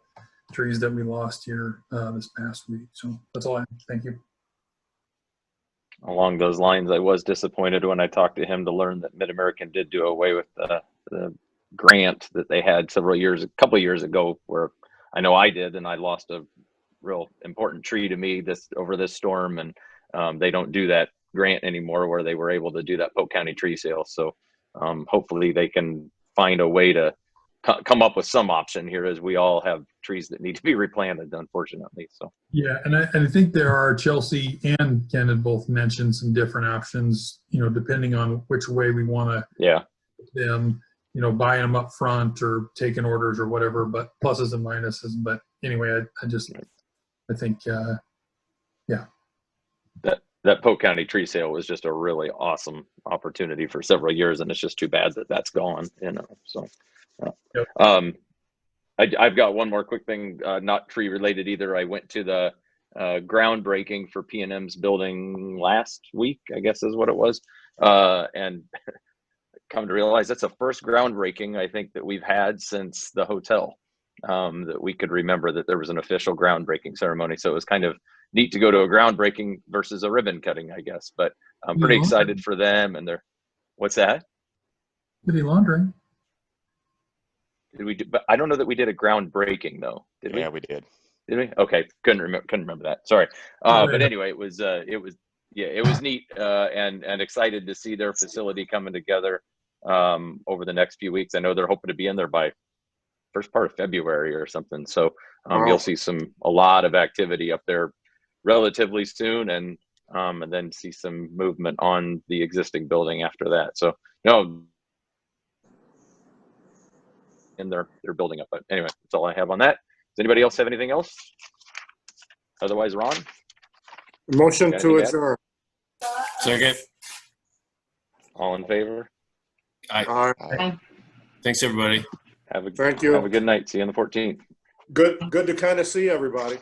[SPEAKER 4] trees that we lost here this past week. So that's all I have. Thank you.
[SPEAKER 1] Along those lines, I was disappointed when I talked to him to learn that Mid-American did do away with the grant that they had a couple of years ago, where I know I did, and I lost a real important tree to me over this storm, and they don't do that grant anymore where they were able to do that Polk County tree sale. So hopefully they can find a way to come up with some option here, as we all have trees that need to be replanted, unfortunately. So
[SPEAKER 4] yeah, and I think there are, Chelsea and Ken had both mentioned some different options, you know, depending on which way we want to them, you know, buying them up front or taking orders or whatever, but pluses and minuses. But anyway, I think
[SPEAKER 1] that Polk County tree sale was just a really awesome opportunity for several years, and it's just too bad that that's gone, you know. So I've got one more quick thing, not tree related either. I went to the groundbreaking for P&M's building last week, I guess is what it was, and come to realize that's the first groundbreaking I think that we've had since the hotel, that we could remember that there was an official groundbreaking ceremony. So it was kind of neat to go to a groundbreaking versus a ribbon cutting, I guess. But I'm pretty excited for them, and what's that?
[SPEAKER 4] City laundry.
[SPEAKER 1] Did we do, but I don't know that we did a groundbreaking though. Did we?
[SPEAKER 3] Yeah, we did.
[SPEAKER 1] Did we? Okay, couldn't remember that. Sorry. But anyway, it was neat, and excited to see their facility coming together over the next few weeks. I know they're hoping to be in there by first part of February or something. So you'll see a lot of activity up there relatively soon, and then see some movement on the existing building after that. So and they're building up. But anyway, that's all I have on that. Does anybody else have anything else? Otherwise, Ron?
[SPEAKER 7] Motion to adjourn.
[SPEAKER 10] Second.
[SPEAKER 1] All in favor?
[SPEAKER 10] Aye. Thanks, everybody.
[SPEAKER 7] Thank you.
[SPEAKER 1] Have a good night. See you on the 14th.
[SPEAKER 7] Good to kind of see everybody.